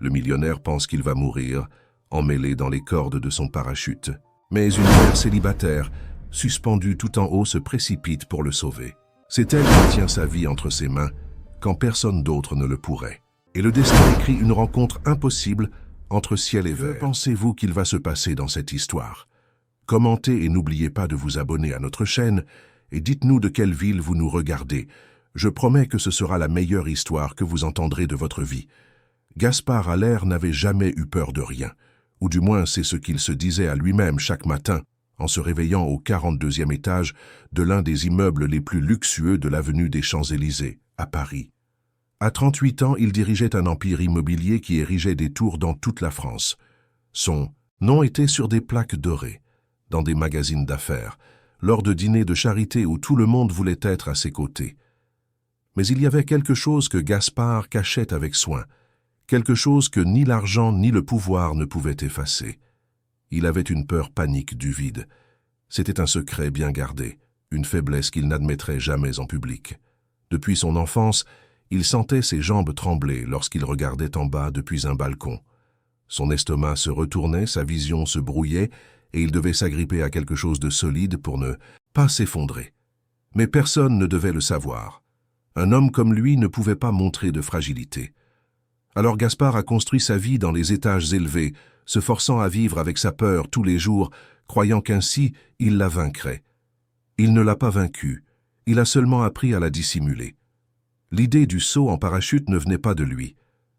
Le millionnaire pense qu'il va mourir, emmêlé dans les cordes de son parachute. Mais une mère célibataire, suspendue tout en haut, se précipite pour le sauver. C'est elle qui tient sa vie entre ses mains, quand personne d'autre ne le pourrait. Et le destin écrit une rencontre impossible entre ciel et verre. Que pensez-vous qu'il va se passer dans cette histoire? Commentez et n'oubliez pas de vous abonner à notre chaîne et dites-nous de quelle ville vous nous regardez. Je promets que ce sera la meilleure histoire que vous entendrez de votre vie. Gaspard Haller n'avait jamais eu peur de rien, ou du moins c'est ce qu'il se disait à lui-même chaque matin en se réveillant au 42e étage de l'un des immeubles les plus luxueux de l'avenue des Champs-Élysées, à Paris. À 38 ans, il dirigeait un empire immobilier qui érigeait des tours dans toute la France. Son nom était sur des plaques dorées, dans des magazines d'affaires, lors de dîners de charité où tout le monde voulait être à ses côtés. Mais il y avait quelque chose que Gaspard cachait avec soin, quelque chose que ni l'argent ni le pouvoir ne pouvaient effacer. Il avait une peur panique du vide. C'était un secret bien gardé, une faiblesse qu'il n'admettrait jamais en public. Depuis son enfance, il sentait ses jambes trembler lorsqu'il regardait en bas depuis un balcon. Son estomac se retournait, sa vision se brouillait, et il devait s'agripper à quelque chose de solide pour ne pas s'effondrer. Mais personne ne devait le savoir. Un homme comme lui ne pouvait pas montrer de fragilité. Alors Gaspard a construit sa vie dans les étages élevés, se forçant à vivre avec sa peur tous les jours, croyant qu'ainsi il la vaincrait. Il ne l'a pas vaincue, il a seulement appris à la dissimuler. L'idée du saut en parachute ne venait pas de lui.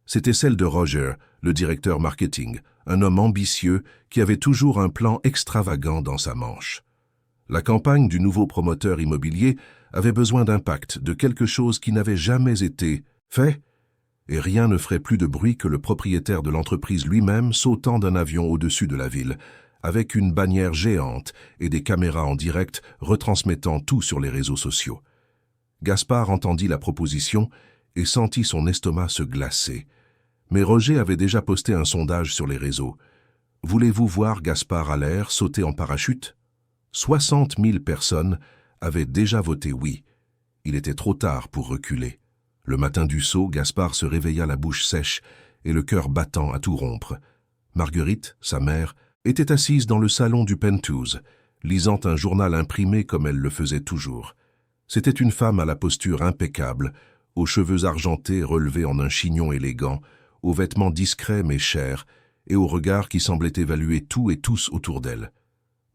C'était celle de Roger, le directeur marketing, un homme ambitieux qui avait toujours un plan extravagant dans sa manche. La campagne du nouveau promoteur immobilier avait besoin d'impact, de quelque chose qui n'avait jamais été fait, et rien ne ferait plus de bruit que le propriétaire de l'entreprise lui-même sautant d'un avion au-dessus de la ville, avec une bannière géante et des caméras en direct retransmettant tout sur les réseaux sociaux. Gaspard entendit la proposition et sentit son estomac se glacer. Mais Roger avait déjà posté un sondage sur les réseaux. « Voulez-vous voir Gaspard Haller sauter en parachute ?» 60 000 personnes avaient déjà voté oui. Il était trop tard pour reculer. Le matin du saut, Gaspard se réveilla la bouche sèche et le cœur battant à tout rompre. Marguerite, sa mère, était assise dans le salon du penthouse, lisant un journal imprimé comme elle le faisait toujours. C'était une femme à la posture impeccable, aux cheveux argentés relevés en un chignon élégant, aux vêtements discrets mais chers, et au regard qui semblait évaluer tout et tous autour d'elle.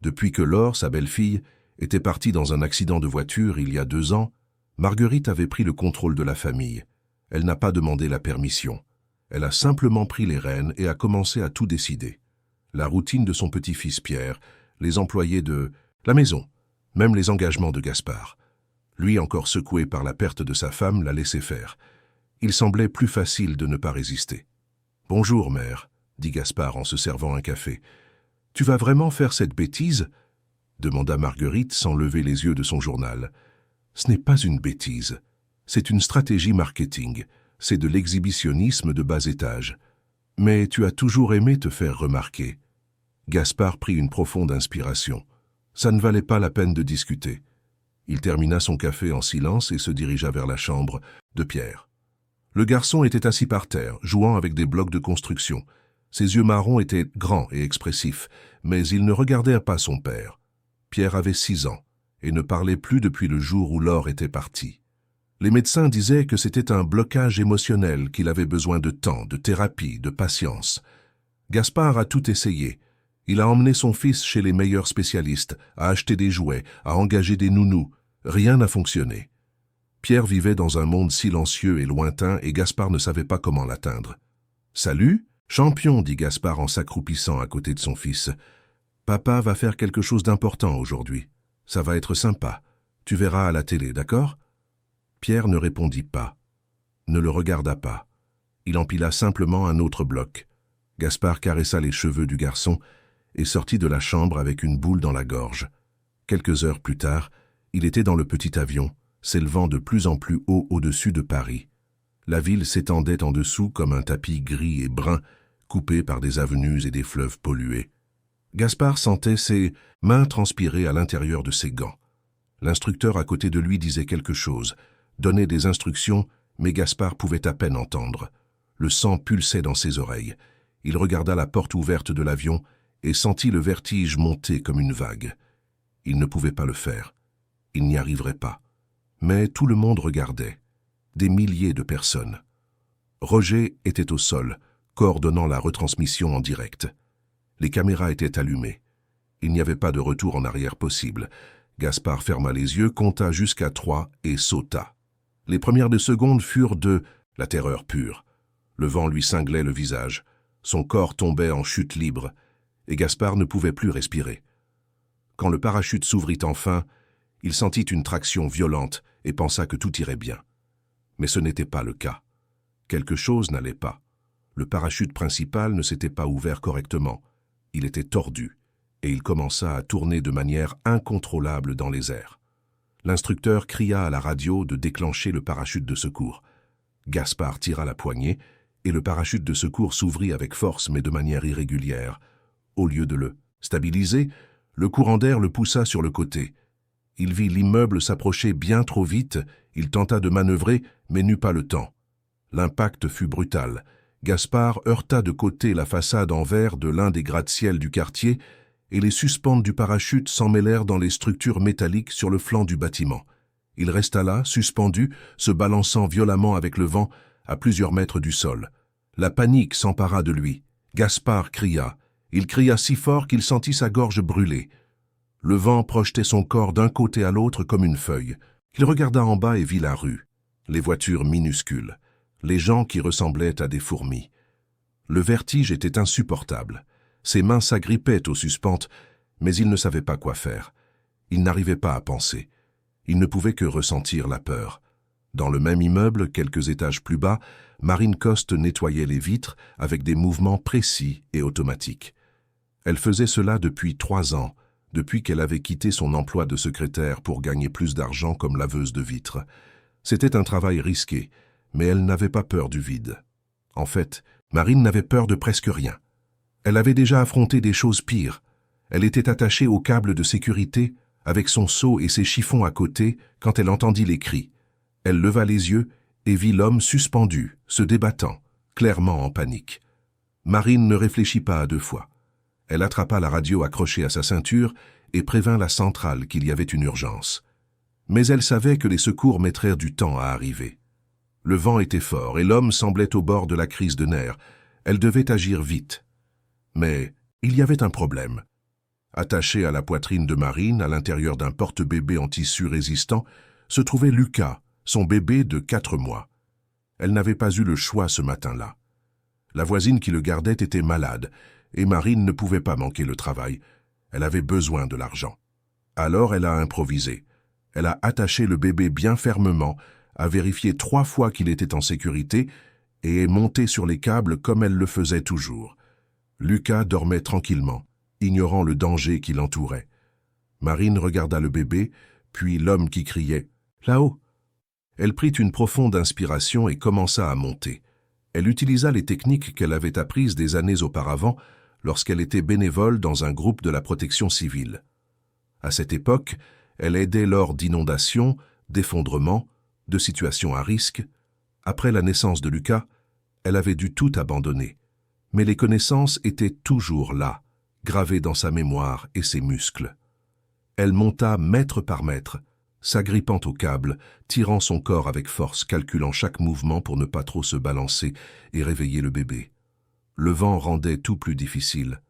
Depuis que Laure, sa belle-fille, était partie dans un accident de voiture il y a 2 ans, Marguerite avait pris le contrôle de la famille. Elle n'a pas demandé la permission. Elle a simplement pris les rênes et a commencé à tout décider. La routine de son petit-fils Pierre, les employés de la maison, même les engagements de Gaspard. Lui, encore secoué par la perte de sa femme, l'a laissé faire. Il semblait plus facile de ne pas résister. « Bonjour, mère », dit Gaspard en se servant un café. « Tu vas vraiment faire cette bêtise ?» demanda Marguerite sans lever les yeux de son journal. « Ce n'est pas une bêtise. C'est une stratégie marketing. C'est de l'exhibitionnisme de bas étage. Mais tu as toujours aimé te faire remarquer. » Gaspard prit une profonde inspiration. Ça ne valait pas la peine de discuter. Il termina son café en silence et se dirigea vers la chambre de Pierre. Le garçon était assis par terre, jouant avec des blocs de construction. Ses yeux marrons étaient grands et expressifs, mais il ne regardait pas son père. Pierre avait 6 ans et ne parlait plus depuis le jour où Laure était partie. Les médecins disaient que c'était un blocage émotionnel, qu'il avait besoin de temps, de thérapie, de patience. Gaspard a tout essayé. Il a emmené son fils chez les meilleurs spécialistes, a acheté des jouets, a engagé des nounous. Rien n'a fonctionné. Pierre vivait dans un monde silencieux et lointain et Gaspard ne savait pas comment l'atteindre. « Salut, champion » dit Gaspard en s'accroupissant à côté de son fils. « Papa va faire quelque chose d'important aujourd'hui. Ça va être sympa. Tu verras à la télé, d'accord ?» Pierre ne répondit pas, ne le regarda pas. Il empila simplement un autre bloc. Gaspard caressa les cheveux du garçon et sortit de la chambre avec une boule dans la gorge. Quelques heures plus tard, il était dans le petit avion, s'élevant de plus en plus haut au-dessus de Paris. La ville s'étendait en dessous comme un tapis gris et brun, coupé par des avenues et des fleuves pollués. Gaspard sentait ses mains transpirer à l'intérieur de ses gants. L'instructeur à côté de lui disait quelque chose, donnait des instructions, mais Gaspard pouvait à peine entendre. Le sang pulsait dans ses oreilles. Il regarda la porte ouverte de l'avion et sentit le vertige monter comme une vague. Il ne pouvait pas le faire. Il n'y arriverait pas. Mais tout le monde regardait. Des milliers de personnes. Roger était au sol, coordonnant la retransmission en direct. Les caméras étaient allumées. Il n'y avait pas de retour en arrière possible. Gaspard ferma les yeux, compta jusqu'à 3 et sauta. Les premières de secondes furent de la terreur pure. Le vent lui cinglait le visage. Son corps tombait en chute libre, et Gaspard ne pouvait plus respirer. Quand le parachute s'ouvrit enfin, il sentit une traction violente et pensa que tout irait bien. Mais ce n'était pas le cas. Quelque chose n'allait pas. Le parachute principal ne s'était pas ouvert correctement. Il était tordu, et il commença à tourner de manière incontrôlable dans les airs. L'instructeur cria à la radio de déclencher le parachute de secours. Gaspard tira la poignée, et le parachute de secours s'ouvrit avec force mais de manière irrégulière. Au lieu de le stabiliser, le courant d'air le poussa sur le côté. Il vit l'immeuble s'approcher bien trop vite, il tenta de manœuvrer, mais n'eut pas le temps. L'impact fut brutal. Gaspard heurta de côté la façade en verre de l'un des gratte-ciel du quartier, et les suspentes du parachute s'emmêlèrent dans les structures métalliques sur le flanc du bâtiment. Il resta là, suspendu, se balançant violemment avec le vent, à plusieurs mètres du sol. La panique s'empara de lui. Gaspard cria. Il cria si fort qu'il sentit sa gorge brûler. Le vent projetait son corps d'un côté à l'autre comme une feuille. Il regarda en bas et vit la rue, les voitures minuscules, les gens qui ressemblaient à des fourmis. Le vertige était insupportable. Ses mains s'agrippaient aux suspentes, mais il ne savait pas quoi faire. Il n'arrivait pas à penser. Il ne pouvait que ressentir la peur. Dans le même immeuble, quelques étages plus bas, Marine Coste nettoyait les vitres avec des mouvements précis et automatiques. Elle faisait cela depuis 3 ans, depuis qu'elle avait quitté son emploi de secrétaire pour gagner plus d'argent comme laveuse de vitres. C'était un travail risqué, mais elle n'avait pas peur du vide. En fait, Marine n'avait peur de presque rien. Elle avait déjà affronté des choses pires. Elle était attachée au câble de sécurité, avec son seau et ses chiffons à côté, quand elle entendit les cris. Elle leva les yeux et vit l'homme suspendu, se débattant, clairement en panique. Marine ne réfléchit pas à 2 fois. Elle attrapa la radio accrochée à sa ceinture et prévint la centrale qu'il y avait une urgence. Mais elle savait que les secours mettraient du temps à arriver. Le vent était fort et l'homme semblait au bord de la crise de nerfs. Elle devait agir vite. Mais il y avait un problème. Attaché à la poitrine de Marine, à l'intérieur d'un porte-bébé en tissu résistant, se trouvait Lucas, son bébé de 4 mois. Elle n'avait pas eu le choix ce matin-là. La voisine qui le gardait était malade, et Marine ne pouvait pas manquer le travail. Elle avait besoin de l'argent. Alors elle a improvisé. Elle a attaché le bébé bien fermement, a vérifié 3 fois qu'il était en sécurité, et est montée sur les câbles comme elle le faisait toujours. Lucas dormait tranquillement, ignorant le danger qui l'entourait. Marine regarda le bébé, puis l'homme qui criait « Là-haut !» Elle prit une profonde inspiration et commença à monter. Elle utilisa les techniques qu'elle avait apprises des années auparavant lorsqu'elle était bénévole dans un groupe de la protection civile. À cette époque, elle aidait lors d'inondations, d'effondrements, de situations à risque. Après la naissance de Lucas, elle avait dû tout abandonner. Mais les connaissances étaient toujours là, gravées dans sa mémoire et ses muscles. Elle monta mètre par mètre, s'agrippant au câble, tirant son corps avec force, calculant chaque mouvement pour ne pas trop se balancer et réveiller le bébé. Le vent rendait tout plus difficile.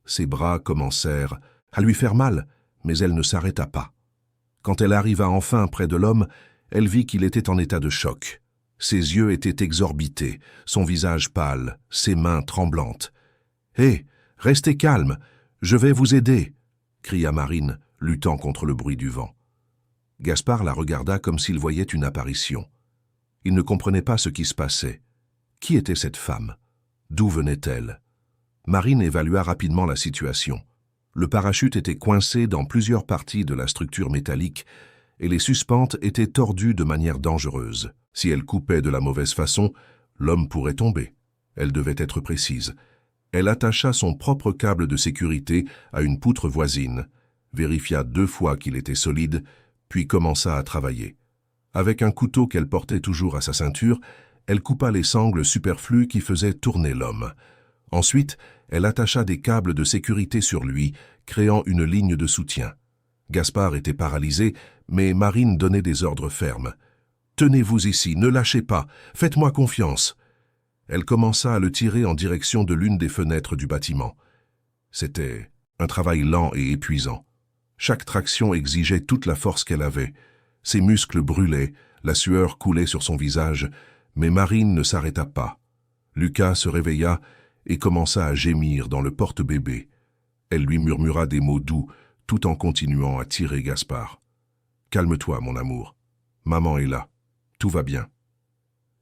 Ses bras commencèrent à lui faire mal, mais elle ne s'arrêta pas. Quand elle arriva enfin près de l'homme, elle vit qu'il était en état de choc. Ses yeux étaient exorbités, son visage pâle, ses mains tremblantes. « Hé, restez calme, je vais vous aider !» cria Marine, luttant contre le bruit du vent. Gaspard la regarda comme s'il voyait une apparition. Il ne comprenait pas ce qui se passait. Qui était cette femme? D'où venait-elle? Marine évalua rapidement la situation. Le parachute était coincé dans plusieurs parties de la structure métallique et les suspentes étaient tordues de manière dangereuse. Si elle coupait de la mauvaise façon, l'homme pourrait tomber. Elle devait être précise. Elle attacha son propre câble de sécurité à une poutre voisine, vérifia 2 fois qu'il était solide, puis commença à travailler. Avec un couteau qu'elle portait toujours à sa ceinture, Elle coupa les sangles superflues qui faisaient tourner l'homme. Ensuite, elle attacha des câbles de sécurité sur lui, créant une ligne de soutien. Gaspard était paralysé, mais Marine donnait des ordres fermes. « Tenez-vous ici, ne lâchez pas, faites-moi confiance !» Elle commença à le tirer en direction de l'une des fenêtres du bâtiment. C'était un travail lent et épuisant. Chaque traction exigeait toute la force qu'elle avait. Ses muscles brûlaient, la sueur coulait sur son visage, mais Marine ne s'arrêta pas. Lucas se réveilla et commença à gémir dans le porte-bébé. Elle lui murmura des mots doux, tout en continuant à tirer Gaspard. « Calme-toi, mon amour. Maman est là. Tout va bien. »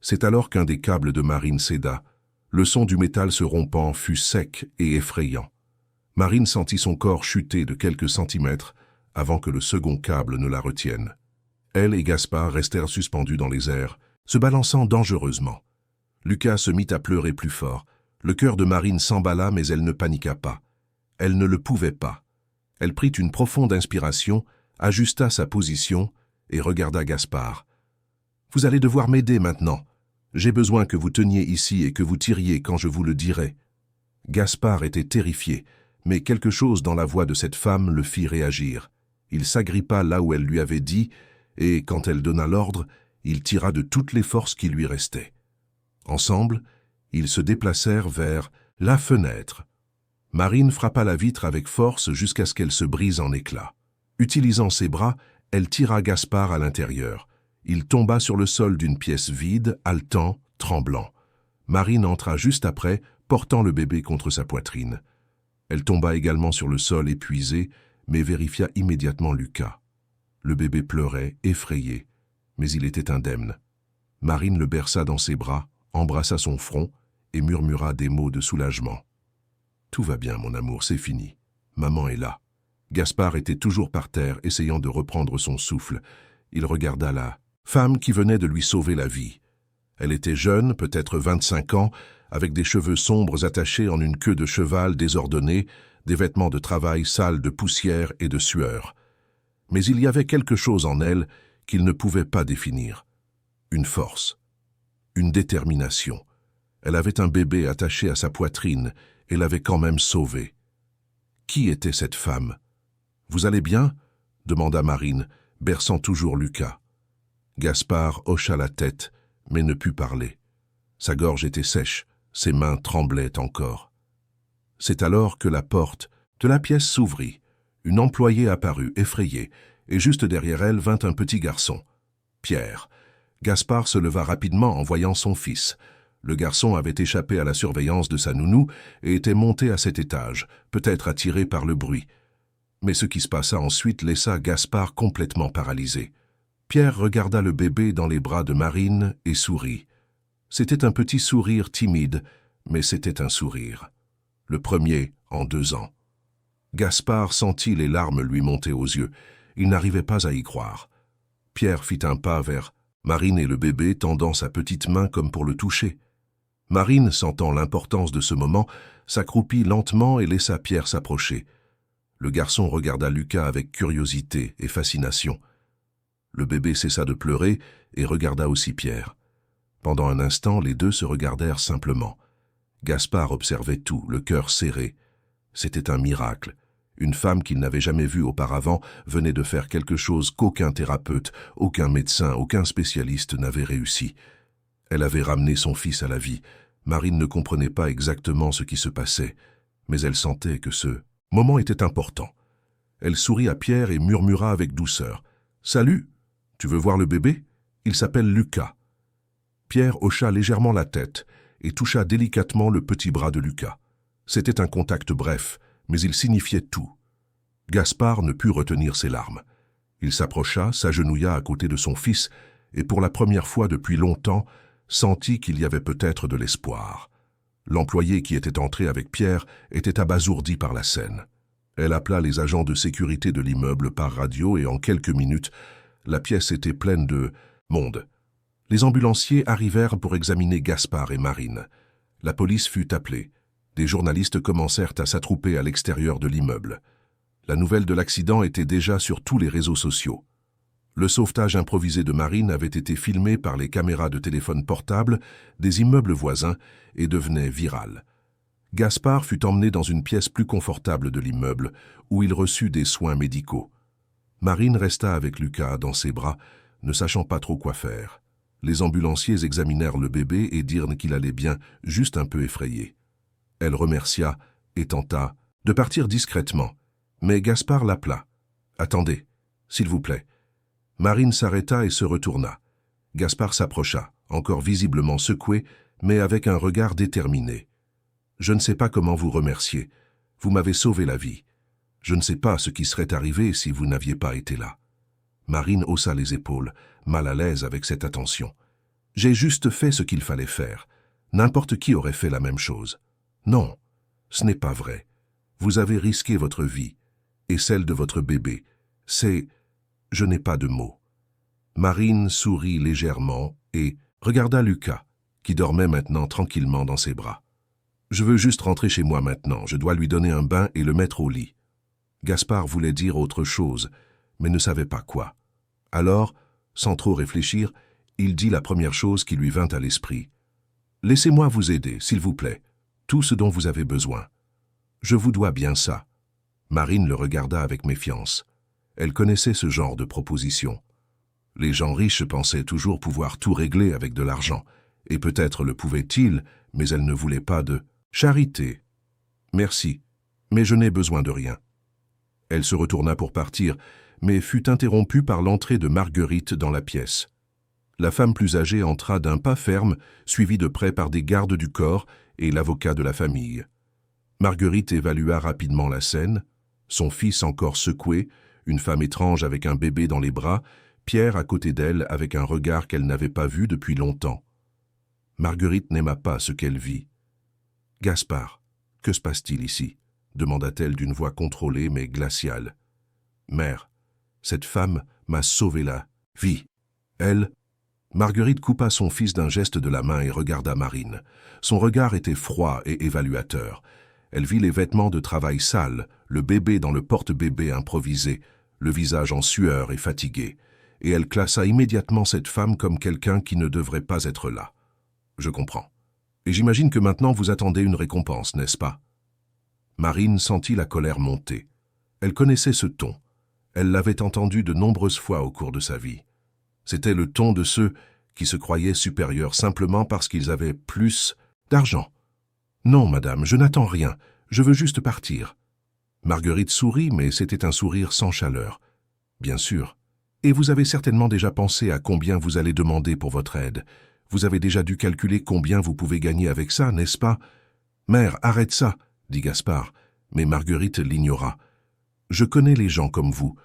C'est alors qu'un des câbles de Marine céda. Le son du métal se rompant fut sec et effrayant. Marine sentit son corps chuter de quelques centimètres avant que le second câble ne la retienne. Elle et Gaspard restèrent suspendus dans les airs, se balançant dangereusement. Lucas se mit à pleurer plus fort. Le cœur de Marine s'emballa, mais elle ne paniqua pas. Elle ne le pouvait pas. Elle prit une profonde inspiration, ajusta sa position et regarda Gaspard. « Vous allez devoir m'aider maintenant. J'ai besoin que vous teniez ici et que vous tiriez quand je vous le dirai. » Gaspard était terrifié, mais quelque chose dans la voix de cette femme le fit réagir. Il s'agrippa là où elle lui avait dit, et quand elle donna l'ordre, il tira de toutes les forces qui lui restaient. Ensemble, ils se déplacèrent vers la fenêtre. Marine frappa la vitre avec force jusqu'à ce qu'elle se brise en éclats. Utilisant ses bras, elle tira Gaspard à l'intérieur. Il tomba sur le sol d'une pièce vide, haletant, tremblant. Marine entra juste après, portant le bébé contre sa poitrine. Elle tomba également sur le sol épuisée, mais vérifia immédiatement Lucas. Le bébé pleurait, effrayé, mais il était indemne. Marine le berça dans ses bras, embrassa son front et murmura des mots de soulagement. « Tout va bien, mon amour, c'est fini. Maman est là. » Gaspard était toujours par terre, essayant de reprendre son souffle. Il regarda la femme qui venait de lui sauver la vie. Elle était jeune, peut-être 25 ans, avec des cheveux sombres attachés en une queue de cheval désordonnée, des vêtements de travail sales de poussière et de sueur. Mais il y avait quelque chose en elle qu'il ne pouvait pas définir. Une force, une détermination. Elle avait un bébé attaché à sa poitrine et l'avait quand même sauvé. Qui était cette femme? « Vous allez bien ?» demanda Marine, berçant toujours Lucas. Gaspard hocha la tête, mais ne put parler. Sa gorge était sèche, ses mains tremblaient encore. C'est alors que la porte de la pièce s'ouvrit. Une employée apparut, effrayée, et juste derrière elle vint un petit garçon. Pierre. Gaspard se leva rapidement en voyant son fils. Le garçon avait échappé à la surveillance de sa nounou et était monté à cet étage, peut-être attiré par le bruit. Mais ce qui se passa ensuite laissa Gaspard complètement paralysé. Pierre regarda le bébé dans les bras de Marine et sourit. C'était un petit sourire timide, mais c'était un sourire. Le premier en 2 ans. Gaspard sentit les larmes lui monter aux yeux. Il n'arrivait pas à y croire. Pierre fit un pas vers Marine et le bébé, tendant sa petite main comme pour le toucher. Marine, sentant l'importance de ce moment, s'accroupit lentement et laissa Pierre s'approcher. Le garçon regarda Lucas avec curiosité et fascination. Le bébé cessa de pleurer et regarda aussi Pierre. Pendant un instant, les deux se regardèrent simplement. Gaspard observait tout, le cœur serré. C'était un miracle. Une femme qu'il n'avait jamais vue auparavant venait de faire quelque chose qu'aucun thérapeute, aucun médecin, aucun spécialiste n'avait réussi. Elle avait ramené son fils à la vie. Marine ne comprenait pas exactement ce qui se passait, mais elle sentait que ce moment était important. Elle sourit à Pierre et murmura avec douceur. « Salut, tu veux voir le bébé? Il s'appelle Lucas. » Pierre hocha légèrement la tête et toucha délicatement le petit bras de Lucas. C'était un contact bref, mais il signifiait tout. Gaspard ne put retenir ses larmes. Il s'approcha, s'agenouilla à côté de son fils et pour la première fois depuis longtemps, sentit qu'il y avait peut-être de l'espoir. L'employé qui était entré avec Pierre était abasourdi par la scène. Elle appela les agents de sécurité de l'immeuble par radio et en quelques minutes, la pièce était pleine de monde. Les ambulanciers arrivèrent pour examiner Gaspard et Marine. La police fut appelée. Des journalistes commencèrent à s'attrouper à l'extérieur de l'immeuble. La nouvelle de l'accident était déjà sur tous les réseaux sociaux. Le sauvetage improvisé de Marine avait été filmé par les caméras de téléphone portable des immeubles voisins et devenait viral. Gaspard fut emmené dans une pièce plus confortable de l'immeuble, où il reçut des soins médicaux. Marine resta avec Lucas dans ses bras, ne sachant pas trop quoi faire. Les ambulanciers examinèrent le bébé et dirent qu'il allait bien, juste un peu effrayé. Elle remercia et tenta de partir discrètement, mais Gaspard l'appela. « Attendez, s'il vous plaît. » Marine s'arrêta et se retourna. Gaspard s'approcha, encore visiblement secoué, mais avec un regard déterminé. « Je ne sais pas comment vous remercier. Vous m'avez sauvé la vie. Je ne sais pas ce qui serait arrivé si vous n'aviez pas été là. » Marine haussa les épaules, mal à l'aise avec cette attention. « J'ai juste fait ce qu'il fallait faire. N'importe qui aurait fait la même chose. » « Non, ce n'est pas vrai. Vous avez risqué votre vie, et celle de votre bébé. C'est... Je n'ai pas de mots. » Marine sourit légèrement et regarda Lucas, qui dormait maintenant tranquillement dans ses bras. « Je veux juste rentrer chez moi maintenant. Je dois lui donner un bain et le mettre au lit. » Gaspard voulait dire autre chose, mais ne savait pas quoi. Alors, sans trop réfléchir, il dit la première chose qui lui vint à l'esprit. « Laissez-moi vous aider, s'il vous plaît. Tout ce dont vous avez besoin. Je vous dois bien ça. » Marine le regarda avec méfiance. Elle connaissait ce genre de proposition. Les gens riches pensaient toujours pouvoir tout régler avec de l'argent, et peut-être le pouvaient-ils, mais elle ne voulait pas de charité. « Merci, mais je n'ai besoin de rien. » Elle se retourna pour partir, mais fut interrompue par l'entrée de Marguerite dans la pièce. La femme plus âgée entra d'un pas ferme, suivie de près par des gardes du corps et l'avocat de la famille. Marguerite évalua rapidement la scène, son fils encore secoué, une femme étrange avec un bébé dans les bras, Pierre à côté d'elle avec un regard qu'elle n'avait pas vu depuis longtemps. Marguerite n'aima pas ce qu'elle vit. « Gaspard, que se passe-t-il ici ?» demanda-t-elle d'une voix contrôlée mais glaciale. « Mère, cette femme m'a sauvé la vie. Elle... » Marguerite coupa son fils d'un geste de la main et regarda Marine. Son regard était froid et évaluateur. Elle vit les vêtements de travail sales, le bébé dans le porte-bébé improvisé, le visage en sueur et fatigué, et elle classa immédiatement cette femme comme quelqu'un qui ne devrait pas être là. « Je comprends. Et j'imagine que maintenant vous attendez une récompense, n'est-ce pas ?» Marine sentit la colère monter. Elle connaissait ce ton. Elle l'avait entendu de nombreuses fois au cours de sa vie. C'était le ton de ceux qui se croyaient supérieurs simplement parce qu'ils avaient plus d'argent. « Non, madame, je n'attends rien. Je veux juste partir. » Marguerite sourit, mais c'était un sourire sans chaleur. « Bien sûr. Et vous avez certainement déjà pensé à combien vous allez demander pour votre aide. Vous avez déjà dû calculer combien vous pouvez gagner avec ça, n'est-ce pas ?»« Mère, arrête ça !» dit Gaspard, mais Marguerite l'ignora. « Je connais les gens comme vous.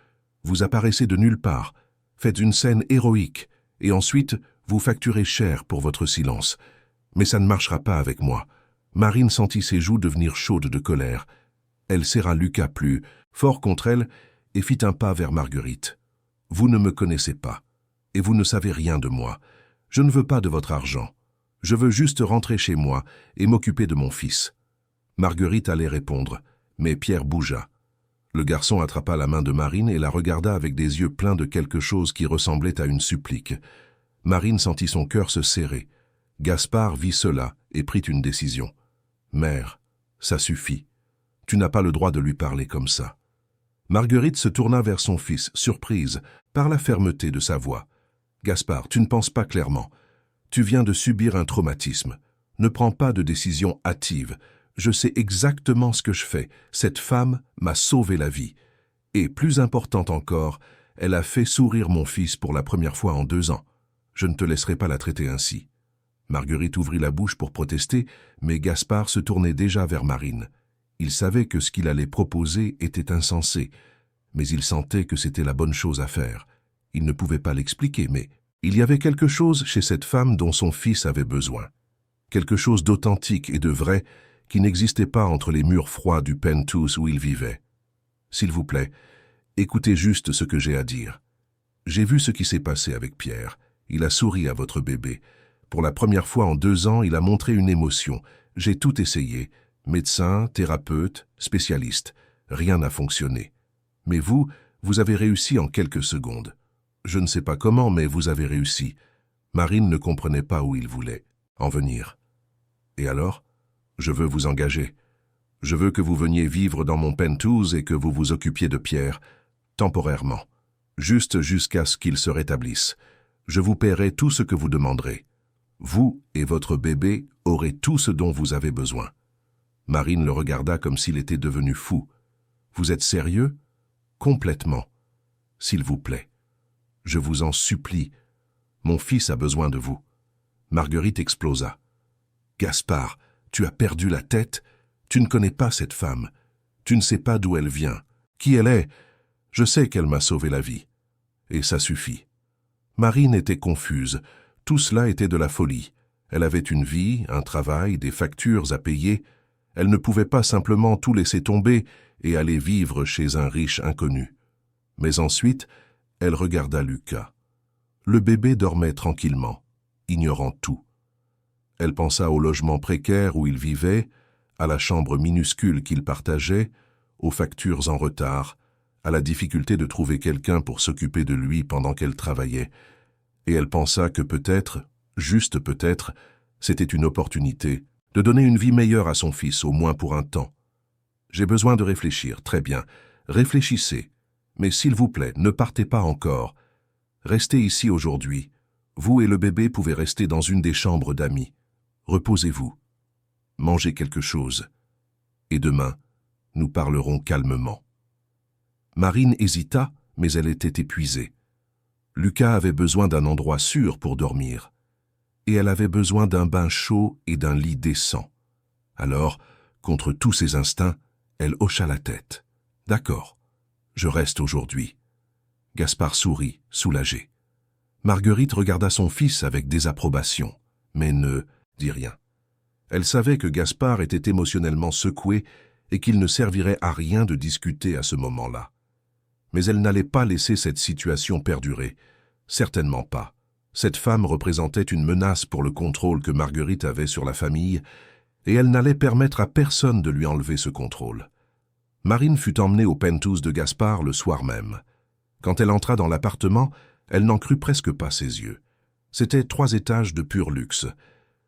Vous apparaissez de nulle part. Faites une scène héroïque, et ensuite, vous facturez cher pour votre silence. Mais ça ne marchera pas avec moi. » Marine sentit ses joues devenir chaudes de colère. Elle serra Lucas plus fort contre elle et fit un pas vers Marguerite. « Vous ne me connaissez pas, et vous ne savez rien de moi. Je ne veux pas de votre argent. Je veux juste rentrer chez moi et m'occuper de mon fils. » Marguerite allait répondre, mais Pierre bougea. Le garçon attrapa la main de Marine et la regarda avec des yeux pleins de quelque chose qui ressemblait à une supplique. Marine sentit son cœur se serrer. Gaspard vit cela et prit une décision. « Mère, ça suffit. Tu n'as pas le droit de lui parler comme ça. » Marguerite se tourna vers son fils, surprise par la fermeté de sa voix. « Gaspard, tu ne penses pas clairement. Tu viens de subir un traumatisme. Ne prends pas de décision hâtive. Je sais exactement ce que je fais. Cette femme m'a sauvé la vie. Et plus important encore, elle a fait sourire mon fils pour la première fois en 2 ans. Je ne te laisserai pas la traiter ainsi. » Marguerite ouvrit la bouche pour protester, mais Gaspard se tournait déjà vers Marine. Il savait que ce qu'il allait proposer était insensé, mais il sentait que c'était la bonne chose à faire. Il ne pouvait pas l'expliquer, mais il y avait quelque chose chez cette femme dont son fils avait besoin. Quelque chose d'authentique et de vrai qui n'existait pas entre les murs froids du penthouse où il vivait. « S'il vous plaît, écoutez juste ce que j'ai à dire. J'ai vu ce qui s'est passé avec Pierre. Il a souri à votre bébé. Pour la première fois en 2 ans, il a montré une émotion. J'ai tout essayé. Médecin, thérapeute, spécialiste. Rien n'a fonctionné. Mais vous avez réussi en quelques secondes. Je ne sais pas comment, mais vous avez réussi. » Marine ne comprenait pas où il voulait en venir. « Et alors ? Je veux vous engager. Je veux que vous veniez vivre dans mon penthouse et que vous vous occupiez de Pierre, temporairement, juste jusqu'à ce qu'il se rétablisse. Je vous paierai tout ce que vous demanderez. Vous et votre bébé aurez tout ce dont vous avez besoin. » Marine le regarda comme s'il était devenu fou. « Vous êtes sérieux ? » »« Complètement. S'il vous plaît. Je vous en supplie. Mon fils a besoin de vous. » Marguerite explosa. « Gaspard, tu as perdu la tête? Tu ne connais pas cette femme. Tu ne sais pas d'où elle vient, qui elle est. Je sais qu'elle m'a sauvé la vie. Et ça suffit. » Marine était confuse. Tout cela était de la folie. Elle avait une vie, un travail, des factures à payer. Elle ne pouvait pas simplement tout laisser tomber et aller vivre chez un riche inconnu. Mais ensuite, elle regarda Lucas. Le bébé dormait tranquillement, ignorant tout. Elle pensa au logement précaire où il vivait, à la chambre minuscule qu'il partageait, aux factures en retard, à la difficulté de trouver quelqu'un pour s'occuper de lui pendant qu'elle travaillait. Et elle pensa que peut-être, juste peut-être, c'était une opportunité de donner une vie meilleure à son fils, au moins pour un temps. « J'ai besoin de réfléchir, très bien. Réfléchissez. Mais s'il vous plaît, ne partez pas encore. Restez ici aujourd'hui. Vous et le bébé pouvez rester dans une des chambres d'amis. Reposez-vous. Mangez quelque chose. Et demain, nous parlerons calmement. » Marine hésita, mais elle était épuisée. Lucas avait besoin d'un endroit sûr pour dormir. Et elle avait besoin d'un bain chaud et d'un lit décent. Alors, contre tous ses instincts, elle hocha la tête. « D'accord, je reste aujourd'hui. » Gaspard sourit, soulagé. Marguerite regarda son fils avec désapprobation, mais ne dit rien. Elle savait que Gaspard était émotionnellement secoué et qu'il ne servirait à rien de discuter à ce moment-là. Mais elle n'allait pas laisser cette situation perdurer. Certainement pas. Cette femme représentait une menace pour le contrôle que Marguerite avait sur la famille, et elle n'allait permettre à personne de lui enlever ce contrôle. Marine fut emmenée au penthouse de Gaspard le soir même. Quand elle entra dans l'appartement, elle n'en crut presque pas ses yeux. C'étaient 3 étages de pur luxe,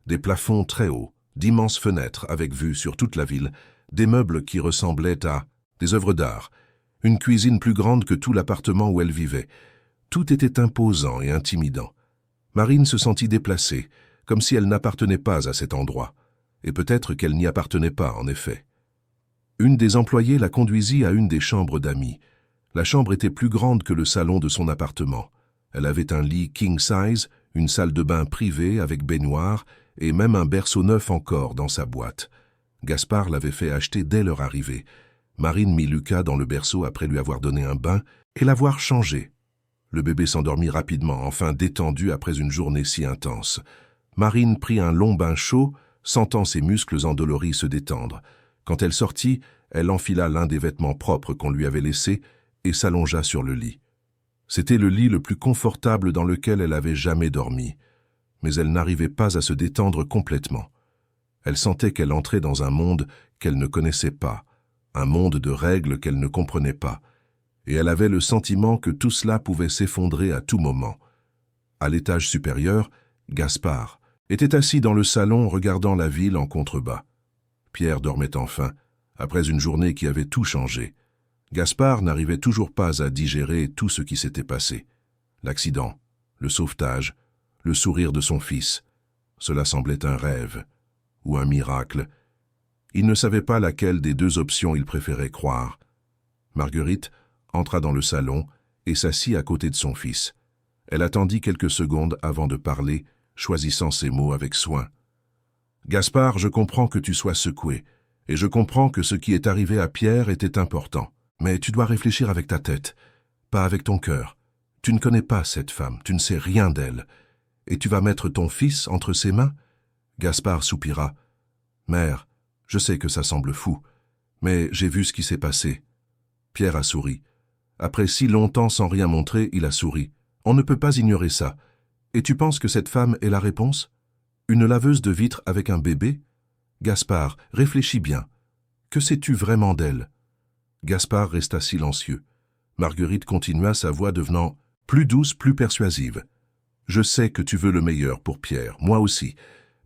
des plafonds très hauts, d'immenses fenêtres avec vue sur toute la ville, des meubles qui ressemblaient à des œuvres d'art, une cuisine plus grande que tout l'appartement où elle vivait. Tout était imposant et intimidant. Marine se sentit déplacée, comme si elle n'appartenait pas à cet endroit. Et peut-être qu'elle n'y appartenait pas, en effet. Une des employées la conduisit à une des chambres d'amis. La chambre était plus grande que le salon de son appartement. Elle avait un lit king size, une salle de bain privée avec baignoire et même un berceau neuf encore dans sa boîte. Gaspard l'avait fait acheter dès leur arrivée. Marine mit Lucas dans le berceau après lui avoir donné un bain et l'avoir changé. Le bébé s'endormit rapidement, enfin détendu après une journée si intense. Marine prit un long bain chaud, sentant ses muscles endoloris se détendre. Quand elle sortit, elle enfila l'un des vêtements propres qu'on lui avait laissés et s'allongea sur le lit. C'était le lit le plus confortable dans lequel elle avait jamais dormi. Mais elle n'arrivait pas à se détendre complètement. Elle sentait qu'elle entrait dans un monde qu'elle ne connaissait pas, un monde de règles qu'elle ne comprenait pas. Et elle avait le sentiment que tout cela pouvait s'effondrer à tout moment. À l'étage supérieur, Gaspard était assis dans le salon regardant la ville en contrebas. Pierre dormait enfin, après une journée qui avait tout changé. Gaspard n'arrivait toujours pas à digérer tout ce qui s'était passé. L'accident, le sauvetage, le sourire de son fils. Cela semblait un rêve ou un miracle. Il ne savait pas laquelle des 2 options il préférait croire. Marguerite entra dans le salon et s'assit à côté de son fils. Elle attendit quelques secondes avant de parler, choisissant ses mots avec soin. « Gaspard, je comprends que tu sois secoué, et je comprends que ce qui est arrivé à Pierre était important. Mais tu dois réfléchir avec ta tête, pas avec ton cœur. Tu ne connais pas cette femme, tu ne sais rien d'elle. Et tu vas mettre ton fils entre ses mains ?» Gaspard soupira. « Mère, je sais que ça semble fou, mais j'ai vu ce qui s'est passé. » Pierre a souri. Après si longtemps sans rien montrer, il a souri. « On ne peut pas ignorer ça. Et tu penses que cette femme est la réponse? Une laveuse de vitres avec un bébé? Gaspard, réfléchis bien. Que sais-tu vraiment d'elle ?» Gaspard resta silencieux. Marguerite continua, sa voix devenant plus douce, plus persuasive. « Je sais que tu veux le meilleur pour Pierre, moi aussi,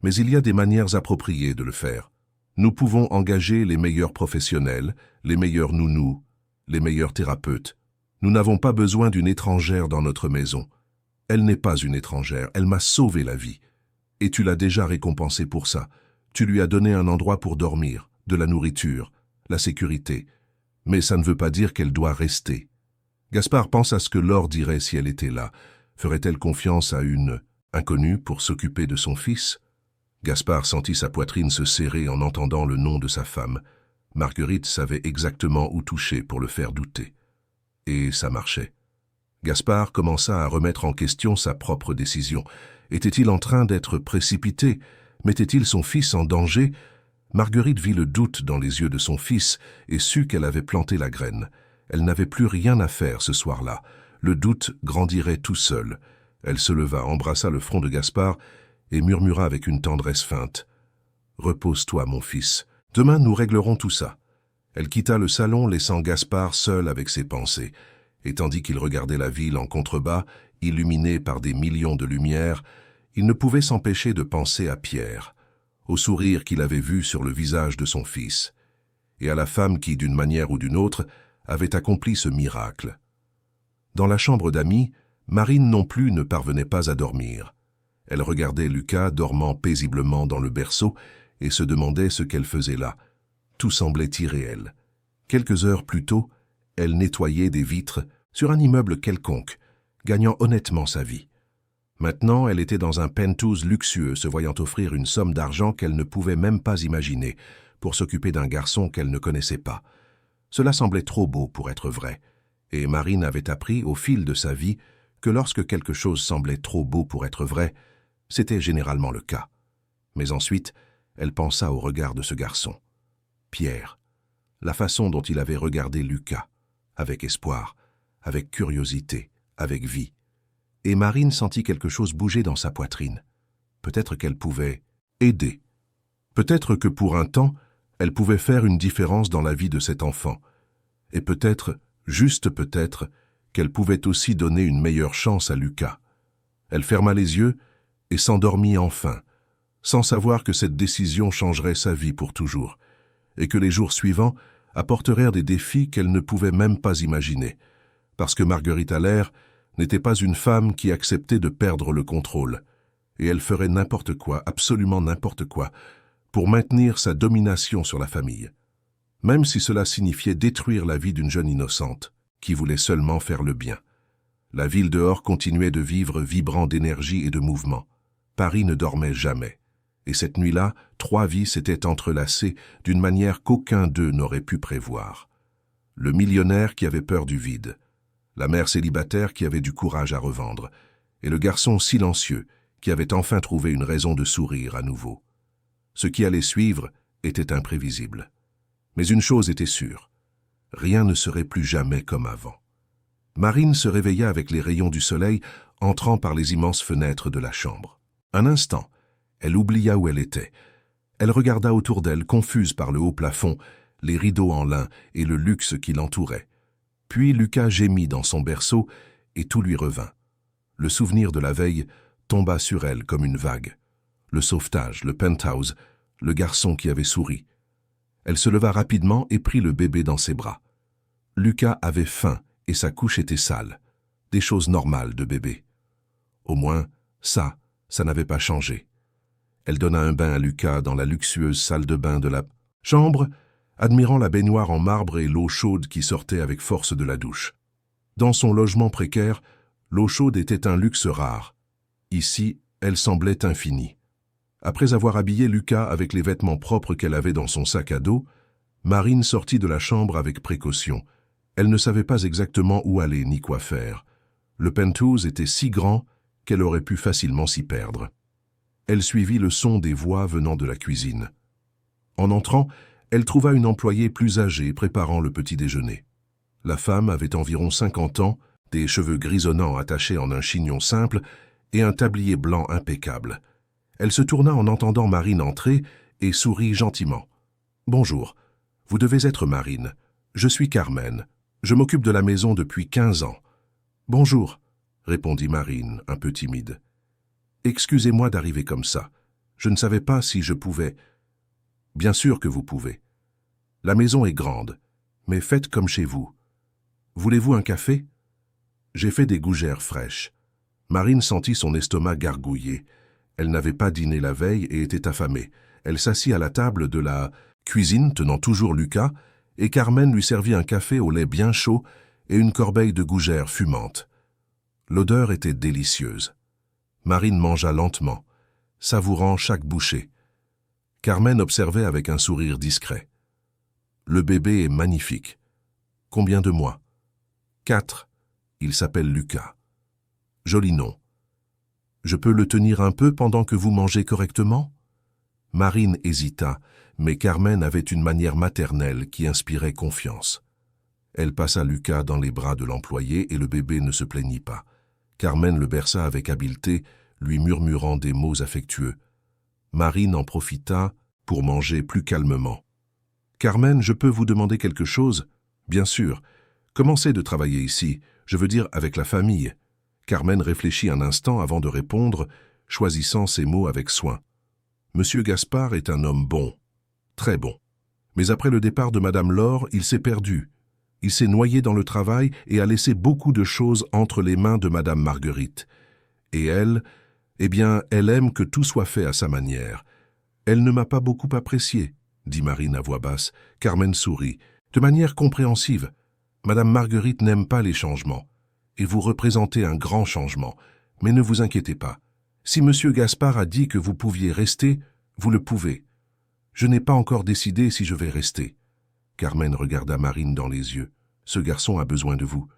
mais il y a des manières appropriées de le faire. Nous pouvons engager les meilleurs professionnels, les meilleurs nounous, les meilleurs thérapeutes. Nous n'avons pas besoin d'une étrangère dans notre maison. Elle n'est pas une étrangère, elle m'a sauvé la vie. Et tu l'as déjà récompensée pour ça. Tu lui as donné un endroit pour dormir, de la nourriture, la sécurité. Mais ça ne veut pas dire qu'elle doit rester. » Gaspard pense à ce que Laure dirait si elle était là. Ferait-elle confiance à une inconnue pour s'occuper de son fils? Gaspard sentit sa poitrine se serrer en entendant le nom de sa femme. Marguerite savait exactement où toucher pour le faire douter. Et ça marchait. Gaspard commença à remettre en question sa propre décision. Était-il en train d'être précipité? Mettait-il son fils en danger? Marguerite vit le doute dans les yeux de son fils et sut qu'elle avait planté la graine. Elle n'avait plus rien à faire ce soir-là. Le doute grandirait tout seul. Elle se leva, embrassa le front de Gaspard et murmura avec une tendresse feinte. « Repose-toi, mon fils. Demain, nous réglerons tout ça. » Elle quitta le salon, laissant Gaspard seul avec ses pensées. Et tandis qu'il regardait la ville en contrebas, illuminée par des millions de lumières, il ne pouvait s'empêcher de penser à Pierre, au sourire qu'il avait vu sur le visage de son fils, et à la femme qui, d'une manière ou d'une autre, avait accompli ce miracle. Dans la chambre d'amis, Marine non plus ne parvenait pas à dormir. Elle regardait Lucas dormant paisiblement dans le berceau et se demandait ce qu'elle faisait là. Tout semblait irréel. Quelques heures plus tôt, elle nettoyait des vitres sur un immeuble quelconque, gagnant honnêtement sa vie. Maintenant, elle était dans un penthouse luxueux, se voyant offrir une somme d'argent qu'elle ne pouvait même pas imaginer pour s'occuper d'un garçon qu'elle ne connaissait pas. Cela semblait trop beau pour être vrai, et Marine avait appris au fil de sa vie que lorsque quelque chose semblait trop beau pour être vrai, c'était généralement le cas. Mais ensuite, elle pensa au regard de ce garçon. Pierre, la façon dont il avait regardé Lucas, avec espoir, avec curiosité, avec vie. Et Marine sentit quelque chose bouger dans sa poitrine. Peut-être qu'elle pouvait aider. Peut-être que pour un temps, elle pouvait faire une différence dans la vie de cet enfant. Et peut-être, juste peut-être, qu'elle pouvait aussi donner une meilleure chance à Lucas. Elle ferma les yeux et s'endormit enfin, sans savoir que cette décision changerait sa vie pour toujours, et que les jours suivants apporteraient des défis qu'elle ne pouvait même pas imaginer, parce que Marguerite Allaire n'était pas une femme qui acceptait de perdre le contrôle, et elle ferait n'importe quoi, absolument n'importe quoi, pour maintenir sa domination sur la famille, même si cela signifiait détruire la vie d'une jeune innocente, qui voulait seulement faire le bien. La ville dehors continuait de vivre vibrant d'énergie et de mouvement. Paris ne dormait jamais. Et cette nuit-là, 3 vies s'étaient entrelacées d'une manière qu'aucun d'eux n'aurait pu prévoir. Le millionnaire qui avait peur du vide, la mère célibataire qui avait du courage à revendre, et le garçon silencieux qui avait enfin trouvé une raison de sourire à nouveau. Ce qui allait suivre était imprévisible. Mais une chose était sûre, rien ne serait plus jamais comme avant. Marine se réveilla avec les rayons du soleil entrant par les immenses fenêtres de la chambre. Un instant, elle oublia où elle était. Elle regarda autour d'elle, confuse par le haut plafond, les rideaux en lin et le luxe qui l'entourait. Puis Lucas gémit dans son berceau et tout lui revint. Le souvenir de la veille tomba sur elle comme une vague. Le sauvetage, le penthouse, le garçon qui avait souri. Elle se leva rapidement et prit le bébé dans ses bras. Lucas avait faim et sa couche était sale. Des choses normales de bébé. Au moins, ça n'avait pas changé. Elle donna un bain à Lucas dans la luxueuse salle de bain de la chambre, admirant la baignoire en marbre et l'eau chaude qui sortait avec force de la douche. Dans son logement précaire, l'eau chaude était un luxe rare. Ici, elle semblait infinie. Après avoir habillé Lucas avec les vêtements propres qu'elle avait dans son sac à dos, Marine sortit de la chambre avec précaution. Elle ne savait pas exactement où aller ni quoi faire. Le penthouse était si grand qu'elle aurait pu facilement s'y perdre. Elle suivit le son des voix venant de la cuisine. En entrant, elle trouva une employée plus âgée préparant le petit déjeuner. La femme avait environ 50 ans, des cheveux grisonnants attachés en un chignon simple et un tablier blanc impeccable. Elle se tourna en entendant Marine entrer et sourit gentiment. « Bonjour, vous devez être Marine. Je suis Carmen. Je m'occupe de la maison depuis 15 ans. »« Bonjour. répondit Marine, un peu timide. « Excusez-moi d'arriver comme ça. Je ne savais pas si je pouvais. » « Bien sûr que vous pouvez. La maison est grande, mais faites comme chez vous. Voulez-vous un café ? J'ai fait des gougères fraîches. » Marine sentit son estomac gargouiller. Elle n'avait pas dîné la veille et était affamée. Elle s'assit à la table de la cuisine, tenant toujours Lucas, et Carmen lui servit un café au lait bien chaud et une corbeille de gougères fumantes. L'odeur était délicieuse. Marine mangea lentement, savourant chaque bouchée. Carmen observait avec un sourire discret. « Le bébé est magnifique. Combien de mois ? » « 4. Il s'appelle Lucas. » « Joli nom. Je peux le tenir un peu pendant que vous mangez correctement ?» Marine hésita, mais Carmen avait une manière maternelle qui inspirait confiance. Elle passa Lucas dans les bras de l'employé et le bébé ne se plaignit pas. Carmen le berça avec habileté, lui murmurant des mots affectueux. Marine en profita pour manger plus calmement. « Carmen, je peux vous demander quelque chose ? » « Bien sûr. Commencez de travailler ici, je veux dire avec la famille. » Carmen réfléchit un instant avant de répondre, choisissant ses mots avec soin. « Monsieur Gaspard est un homme bon, très bon. Mais après le départ de Madame Laure, il s'est perdu. Il s'est noyé dans le travail et a laissé beaucoup de choses entre les mains de Madame Marguerite. Et elle, eh bien, elle aime que tout soit fait à sa manière. Elle ne m'a pas beaucoup apprécié, dit Marine à voix basse. Carmen sourit. De manière compréhensive. Madame Marguerite n'aime pas les changements. Et vous représentez un grand changement. Mais ne vous inquiétez pas. Si Monsieur Gaspard a dit que vous pouviez rester, vous le pouvez. Je n'ai pas encore décidé si je vais rester. Carmen regarda Marine dans les yeux. Ce garçon a besoin de vous.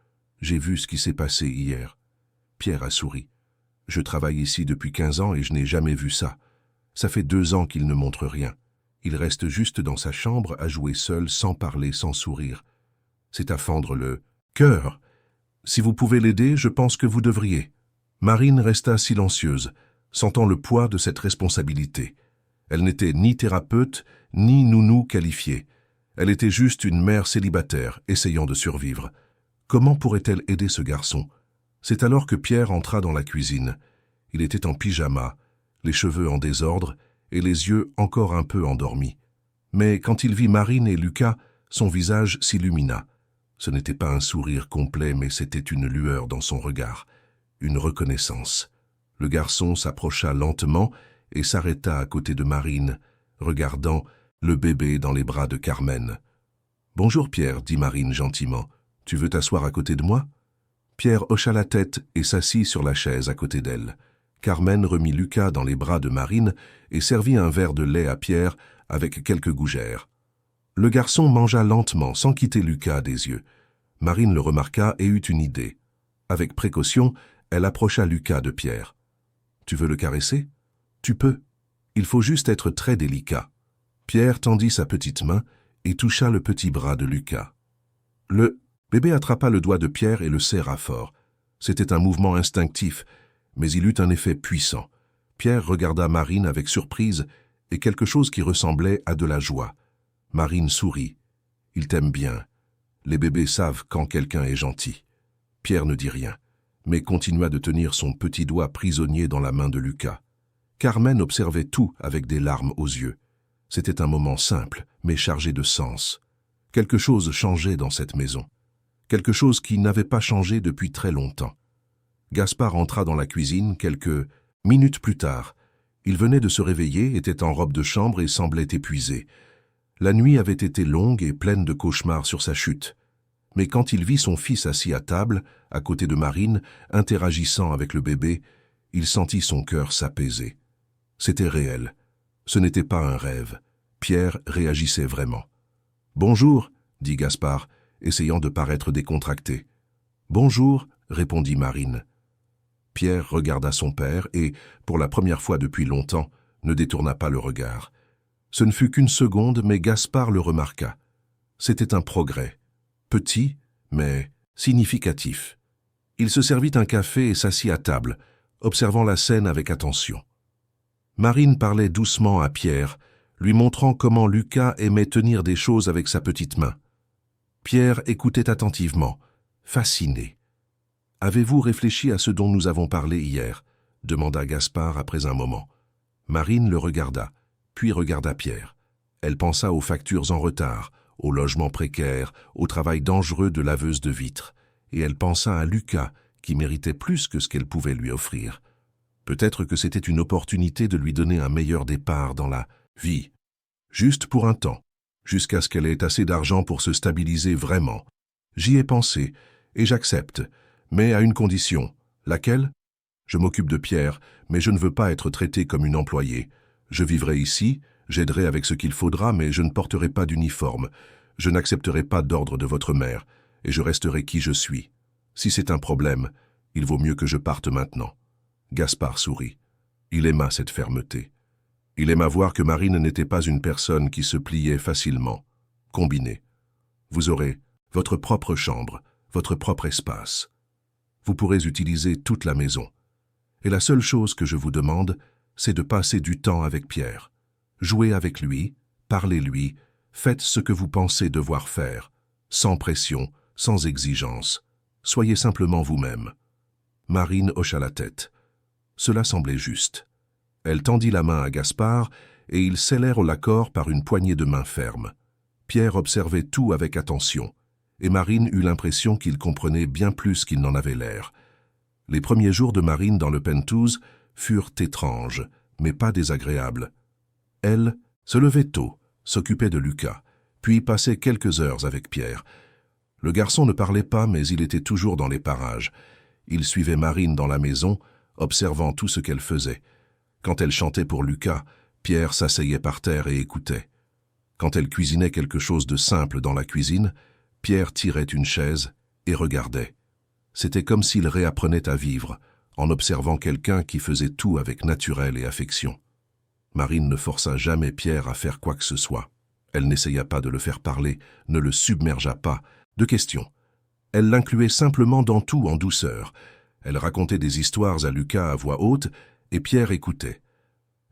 J'ai vu ce qui s'est passé hier. Pierre a souri. Je travaille ici depuis 15 ans et je n'ai jamais vu ça. Ça fait 2 ans qu'il ne montre rien. Il reste juste dans sa chambre à jouer seul, sans parler, sans sourire. C'est à fendre le cœur. Si vous pouvez l'aider, je pense que vous devriez. Marine resta silencieuse, sentant le poids de cette responsabilité. Elle n'était ni thérapeute, ni nounou qualifiée. Elle était juste une mère célibataire, essayant de survivre. Comment pourrait-elle aider ce garçon ? C'est alors que Pierre entra dans la cuisine. Il était en pyjama, les cheveux en désordre et les yeux encore un peu endormis. Mais quand il vit Marine et Lucas, son visage s'illumina. Ce n'était pas un sourire complet, mais c'était une lueur dans son regard, une reconnaissance. Le garçon s'approcha lentement et s'arrêta à côté de Marine, regardant le bébé dans les bras de Carmen. « Bonjour Pierre, dit Marine gentiment. Tu veux t'asseoir à côté de moi ?» Pierre hocha la tête et s'assit sur la chaise à côté d'elle. Carmen remit Lucas dans les bras de Marine et servit un verre de lait à Pierre avec quelques gougères. Le garçon mangea lentement, sans quitter Lucas des yeux. Marine le remarqua et eut une idée. Avec précaution, elle approcha Lucas de Pierre. « Tu veux le caresser ? Tu peux. Il faut juste être très délicat. » Pierre tendit sa petite main et toucha le petit bras de Lucas. Le bébé attrapa le doigt de Pierre et le serra fort. C'était un mouvement instinctif, mais il eut un effet puissant. Pierre regarda Marine avec surprise et quelque chose qui ressemblait à de la joie. Marine sourit. « Il t'aime bien. Les bébés savent quand quelqu'un est gentil. » Pierre ne dit rien, mais continua de tenir son petit doigt prisonnier dans la main de Lucas. Carmen observait tout avec des larmes aux yeux. C'était un moment simple, mais chargé de sens. Quelque chose changeait dans cette maison. Quelque chose qui n'avait pas changé depuis très longtemps. Gaspard entra dans la cuisine quelques minutes plus tard. Il venait de se réveiller, était en robe de chambre et semblait épuisé. La nuit avait été longue et pleine de cauchemars sur sa chute. Mais quand il vit son fils assis à table, à côté de Marine, interagissant avec le bébé, il sentit son cœur s'apaiser. C'était réel. Ce n'était pas un rêve. Pierre réagissait vraiment. « Bonjour, dit Gaspard, essayant de paraître décontracté. « Bonjour, répondit Marine. Pierre regarda son père et, pour la première fois depuis longtemps, ne détourna pas le regard. Ce ne fut qu'une seconde, mais Gaspard le remarqua. C'était un progrès. Petit, mais significatif. Il se servit un café et s'assit à table, observant la scène avec attention. Marine parlait doucement à Pierre, lui montrant comment Lucas aimait tenir des choses avec sa petite main. Pierre écoutait attentivement, fasciné. Avez-vous réfléchi à ce dont nous avons parlé hier » demanda Gaspard après un moment. Marine le regarda, puis regarda Pierre. Elle pensa aux factures en retard, au logement précaire, au travail dangereux de laveuse de vitres, et elle pensa à Lucas, qui méritait plus que ce qu'elle pouvait lui offrir. Peut-être que c'était une opportunité de lui donner un meilleur départ dans la vie, juste pour un temps, jusqu'à ce qu'elle ait assez d'argent pour se stabiliser vraiment. J'y ai pensé, et j'accepte, mais à une condition. Laquelle ? Je m'occupe de Pierre, mais je ne veux pas être traité comme une employée. Je vivrai ici, j'aiderai avec ce qu'il faudra, mais je ne porterai pas d'uniforme. Je n'accepterai pas d'ordre de votre mère, et je resterai qui je suis. Si c'est un problème, il vaut mieux que je parte maintenant. Gaspard sourit. Il aima cette fermeté. Il aima voir que Marine n'était pas une personne qui se pliait facilement. Combinez. Vous aurez votre propre chambre, votre propre espace. Vous pourrez utiliser toute la maison. Et la seule chose que je vous demande, c'est de passer du temps avec Pierre. Jouez avec lui, parlez-lui, faites ce que vous pensez devoir faire, sans pression, sans exigence. Soyez simplement vous-même. Marine hocha la tête. Cela semblait juste. Elle tendit la main à Gaspard et ils scellèrent l'accord par une poignée de main ferme. Pierre observait tout avec attention, et Marine eut l'impression qu'il comprenait bien plus qu'il n'en avait l'air. Les premiers jours de Marine dans le penthouse furent étranges, mais pas désagréables. Elle se levait tôt, s'occupait de Lucas, puis passait quelques heures avec Pierre. Le garçon ne parlait pas, mais il était toujours dans les parages. Il suivait Marine dans la maison, observant tout ce qu'elle faisait. Quand elle chantait pour Lucas, Pierre s'asseyait par terre et écoutait. Quand elle cuisinait quelque chose de simple dans la cuisine, Pierre tirait une chaise et regardait. C'était comme s'il réapprenait à vivre, en observant quelqu'un qui faisait tout avec naturel et affection. Marine ne força jamais Pierre à faire quoi que ce soit. Elle n'essaya pas de le faire parler, ne le submergea pas de questions. Elle l'incluait simplement dans tout en douceur. Elle racontait des histoires à Lucas à voix haute, et Pierre écoutait.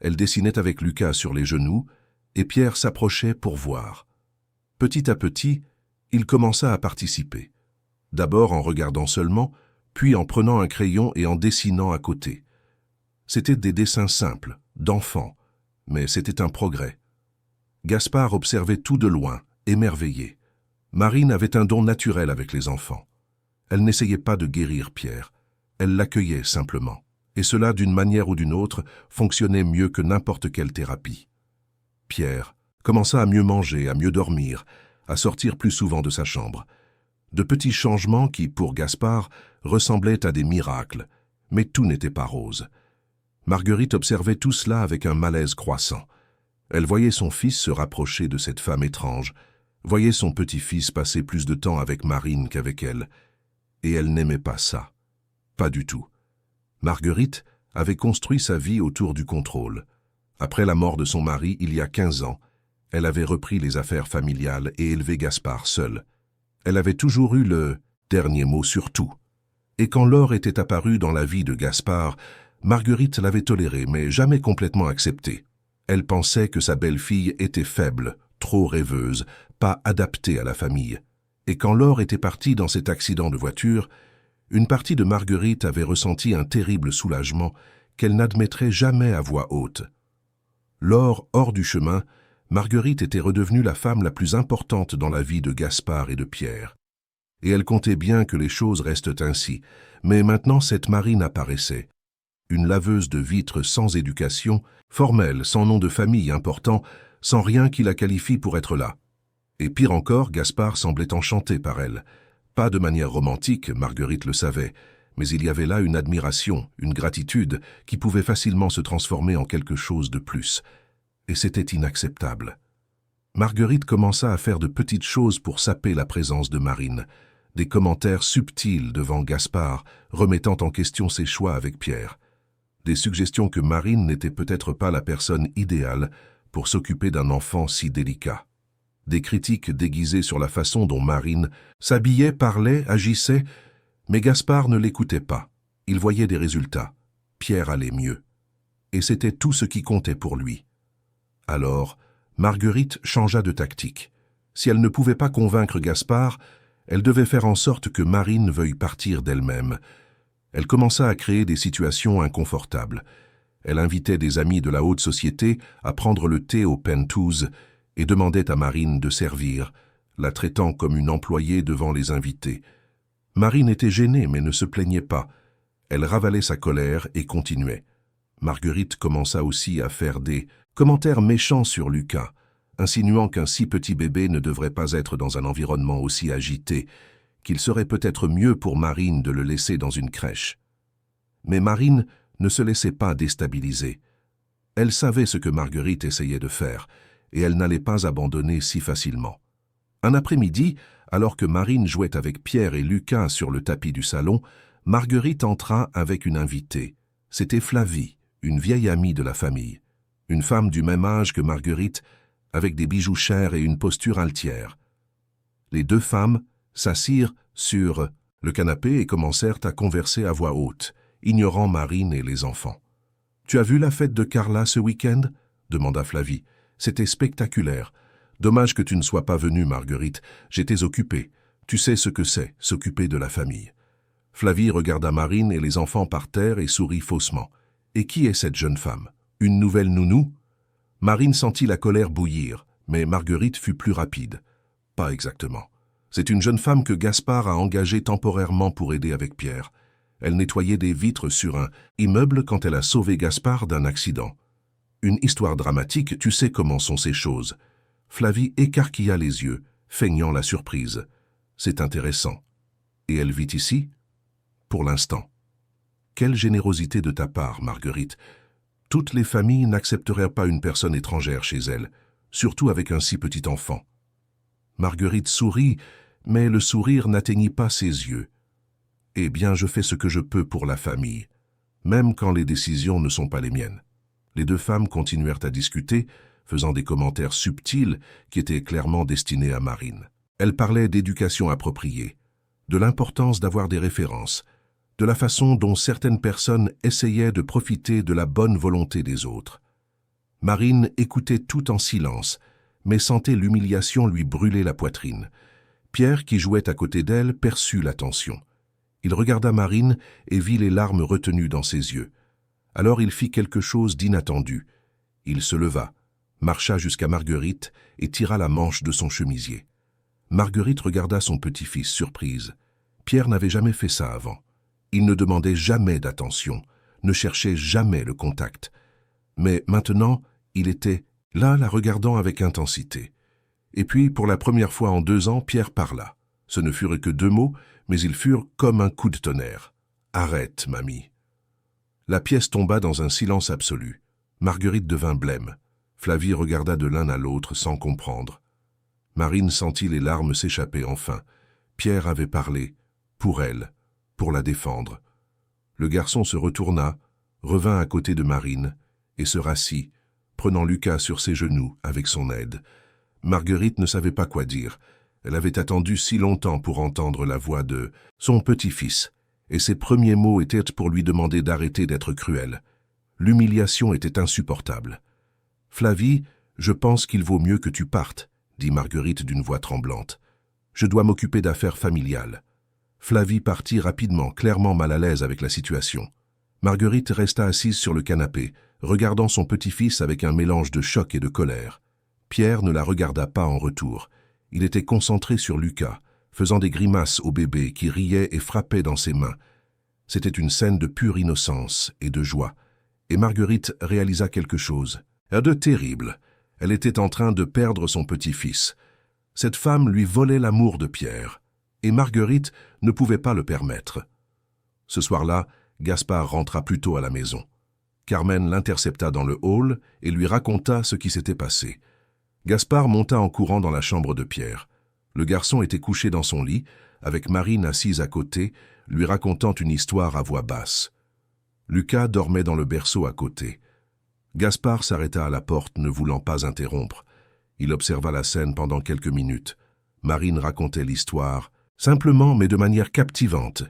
Elle dessinait avec Lucas sur les genoux, et Pierre s'approchait pour voir. Petit à petit, il commença à participer. D'abord en regardant seulement, puis en prenant un crayon et en dessinant à côté. C'étaient des dessins simples, d'enfants, mais c'était un progrès. Gaspard observait tout de loin, émerveillé. Marine avait un don naturel avec les enfants. Elle n'essayait pas de guérir Pierre, elle l'accueillait simplement. Et cela, d'une manière ou d'une autre, fonctionnait mieux que n'importe quelle thérapie. Pierre commença à mieux manger, à mieux dormir, à sortir plus souvent de sa chambre. De petits changements qui, pour Gaspard, ressemblaient à des miracles, mais tout n'était pas rose. Marguerite observait tout cela avec un malaise croissant. Elle voyait son fils se rapprocher de cette femme étrange, voyait son petit-fils passer plus de temps avec Marine qu'avec elle, et elle n'aimait pas ça. Pas du tout. Marguerite avait construit sa vie autour du contrôle. Après la mort de son mari, il y a 15 ans, elle avait repris les affaires familiales et élevé Gaspard seul. Elle avait toujours eu le dernier mot sur tout. Et quand Laure était apparue dans la vie de Gaspard, Marguerite l'avait tolérée, mais jamais complètement acceptée. Elle pensait que sa belle-fille était faible, trop rêveuse, pas adaptée à la famille. Et quand Laure était partie dans cet accident de voiture, une partie de Marguerite avait ressenti un terrible soulagement qu'elle n'admettrait jamais à voix haute. Laure hors du chemin, Marguerite était redevenue la femme la plus importante dans la vie de Gaspard et de Pierre. Et elle comptait bien que les choses restent ainsi, mais maintenant cette Marine apparaissait. Une laveuse de vitres sans éducation, formelle, sans nom de famille important, sans rien qui la qualifie pour être là. Et pire encore, Gaspard semblait enchanté par elle. Pas de manière romantique, Marguerite le savait, mais il y avait là une admiration, une gratitude qui pouvait facilement se transformer en quelque chose de plus. Et c'était inacceptable. Marguerite commença à faire de petites choses pour saper la présence de Marine, des commentaires subtils devant Gaspard, remettant en question ses choix avec Pierre. Des suggestions que Marine n'était peut-être pas la personne idéale pour s'occuper d'un enfant si délicat. Des critiques déguisées sur la façon dont Marine s'habillait, parlait, agissait, mais Gaspard ne l'écoutait pas. Il voyait des résultats. Pierre allait mieux. Et c'était tout ce qui comptait pour lui. Alors, Marguerite changea de tactique. Si elle ne pouvait pas convaincre Gaspard, Elle devait faire en sorte que Marine veuille partir d'elle-même. Elle commença à créer des situations inconfortables. Elle invitait des amis de la haute société à prendre le thé au Penthouse et demandait à Marine de servir, la traitant comme une employée devant les invités. Marine était gênée mais ne se plaignait pas. Elle ravalait sa colère et continuait. Marguerite commença aussi à faire des commentaires méchants sur Lucas, insinuant qu'un si petit bébé ne devrait pas être dans un environnement aussi agité, qu'il serait peut-être mieux pour Marine de le laisser dans une crèche. Mais Marine ne se laissait pas déstabiliser. Elle savait ce que Marguerite essayait de faire, et elle n'allait pas abandonner si facilement. Un après-midi, alors que Marine jouait avec Pierre et Lucas sur le tapis du salon, Marguerite entra avec une invitée. C'était Flavie, une vieille amie de la famille. Une femme du même âge que Marguerite, avec des bijoux chers et une posture altière. Les deux femmes s'assirent sur le canapé et commencèrent à converser à voix haute, ignorant Marine et les enfants. « Tu as vu la fête de Carla ce week-end » demanda Flavie. « C'était spectaculaire. Dommage que tu ne sois pas venue, Marguerite. J'étais occupée. Tu sais ce que c'est, s'occuper de la famille. » Flavie regarda Marine et les enfants par terre et sourit faussement. « Et qui est cette jeune femme? Une nouvelle nounou ?» Marine sentit la colère bouillir, mais Marguerite fut plus rapide. « Pas exactement. C'est une jeune femme que Gaspard a engagée temporairement pour aider avec Pierre. Elle nettoyait des vitres sur un immeuble quand elle a sauvé Gaspard d'un accident. Une histoire dramatique, tu sais comment sont ces choses. » Flavie écarquilla les yeux, feignant la surprise. « C'est intéressant. Et elle vit ici ?»« Pour l'instant. » « Quelle générosité de ta part, Marguerite. Toutes les familles n'accepteraient pas une personne étrangère chez elles, surtout avec un si petit enfant. » Marguerite sourit, mais le sourire n'atteignit pas ses yeux. « Eh bien, je fais ce que je peux pour la famille, même quand les décisions ne sont pas les miennes. » Les deux femmes continuèrent à discuter, faisant des commentaires subtils qui étaient clairement destinés à Marine. Elles parlaient d'éducation appropriée, de l'importance d'avoir des références, de la façon dont certaines personnes essayaient de profiter de la bonne volonté des autres. Marine écoutait tout en silence, mais sentait l'humiliation lui brûler la poitrine. Pierre, qui jouait à côté d'elle, perçut la tension. Il regarda Marine et vit les larmes retenues dans ses yeux. Alors il fit quelque chose d'inattendu. Il se leva, marcha jusqu'à Marguerite et tira la manche de son chemisier. Marguerite regarda son petit-fils surprise. Pierre n'avait jamais fait ça avant. Il ne demandait jamais d'attention, ne cherchait jamais le contact. Mais maintenant, il était là, la regardant avec intensité. Et puis, pour la première fois en 2 ans, Pierre parla. Ce ne furent que 2 mots, mais ils furent comme un coup de tonnerre. « Arrête, mamie. » La pièce tomba dans un silence absolu. Marguerite devint blême. Flavie regarda de l'un à l'autre sans comprendre. Marine sentit les larmes s'échapper enfin. Pierre avait parlé, pour elle, pour la défendre. Le garçon se retourna, revint à côté de Marine et se rassit, prenant Lucas sur ses genoux avec son aide. Marguerite ne savait pas quoi dire. Elle avait attendu si longtemps pour entendre la voix de son petit-fils, et ses premiers mots étaient pour lui demander d'arrêter d'être cruelle. L'humiliation était insupportable. « Flavie, je pense qu'il vaut mieux que tu partes, » dit Marguerite d'une voix tremblante. « Je dois m'occuper d'affaires familiales. » Flavie partit rapidement, clairement mal à l'aise avec la situation. Marguerite resta assise sur le canapé, regardant son petit-fils avec un mélange de choc et de colère. Pierre ne la regarda pas en retour. Il était concentré sur Lucas, faisant des grimaces au bébé qui riait et frappait dans ses mains. C'était une scène de pure innocence et de joie. Et Marguerite réalisa quelque chose. De terrible. Elle était en train de perdre son petit-fils. Cette femme lui volait l'amour de Pierre. Et Marguerite ne pouvait pas le permettre. Ce soir-là, Gaspard rentra plus tôt à la maison. Carmen l'intercepta dans le hall et lui raconta ce qui s'était passé. Gaspard monta en courant dans la chambre de Pierre. Le garçon était couché dans son lit, avec Marine assise à côté, lui racontant une histoire à voix basse. Lucas dormait dans le berceau à côté. Gaspard s'arrêta à la porte, ne voulant pas interrompre. Il observa la scène pendant quelques minutes. Marine racontait l'histoire, simplement mais de manière captivante.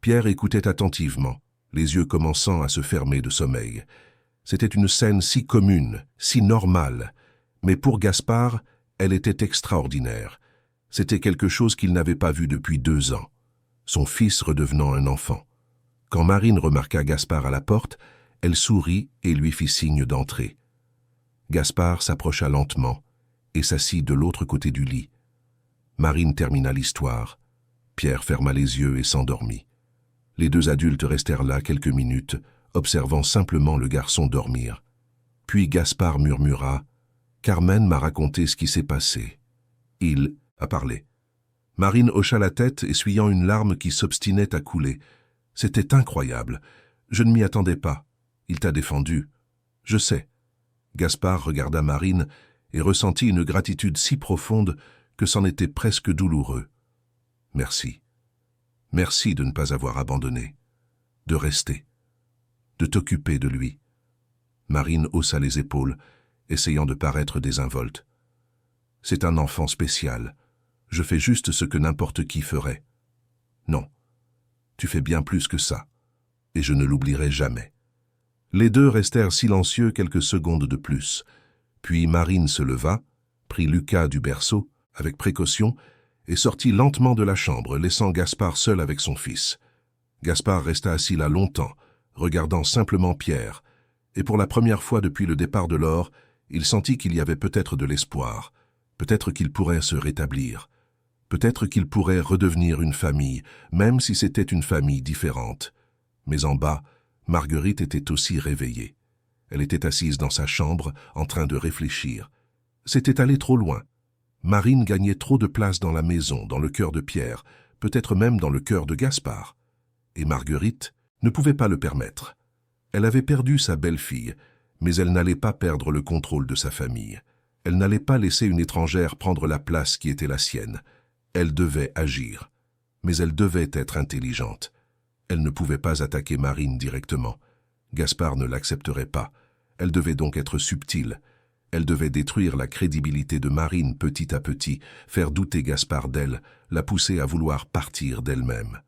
Pierre écoutait attentivement, les yeux commençant à se fermer de sommeil. C'était une scène si commune, si normale, mais pour Gaspard, elle était extraordinaire. C'était quelque chose qu'il n'avait pas vu depuis 2 ans. Son fils redevenant un enfant. Quand Marine remarqua Gaspard à la porte, elle sourit et lui fit signe d'entrer. Gaspard s'approcha lentement et s'assit de l'autre côté du lit. Marine termina l'histoire. Pierre ferma les yeux et s'endormit. Les 2 adultes restèrent là quelques minutes, observant simplement le garçon dormir. Puis Gaspard murmura « Carmen m'a raconté ce qui s'est passé. Il a parlé. » Marine hocha la tête, essuyant une larme qui s'obstinait à couler. « C'était incroyable. Je ne m'y attendais pas. Il t'a défendu. Je sais. » Gaspard regarda Marine et ressentit une gratitude si profonde que c'en était presque douloureux. « Merci. Merci de ne pas avoir abandonné. De rester. De t'occuper de lui. » Marine haussa les épaules, essayant de paraître désinvolte. « C'est un enfant spécial. Je fais juste ce que n'importe qui ferait. » « Non. Tu fais bien plus que ça. Et je ne l'oublierai jamais. » Les deux restèrent silencieux quelques secondes de plus. Puis Marine se leva, prit Lucas du berceau, avec précaution, et sortit lentement de la chambre, laissant Gaspard seul avec son fils. Gaspard resta assis là longtemps, regardant simplement Pierre, et pour la première fois depuis le départ de Laure, il sentit qu'il y avait peut-être de l'espoir, peut-être qu'il pourrait se rétablir, peut-être qu'il pourrait redevenir une famille, même si c'était une famille différente. Mais en bas, Marguerite était aussi réveillée. Elle était assise dans sa chambre, en train de réfléchir. C'était allé trop loin. Marine gagnait trop de place dans la maison, dans le cœur de Pierre, peut-être même dans le cœur de Gaspard. Et Marguerite ne pouvait pas le permettre. Elle avait perdu sa belle-fille, mais elle n'allait pas perdre le contrôle de sa famille. Elle n'allait pas laisser une étrangère prendre la place qui était la sienne. Elle devait agir, mais elle devait être intelligente. Elle ne pouvait pas attaquer Marine directement. Gaspard ne l'accepterait pas. Elle devait donc être subtile. Elle devait détruire la crédibilité de Marine petit à petit, faire douter Gaspard d'elle, la pousser à vouloir partir d'elle-même.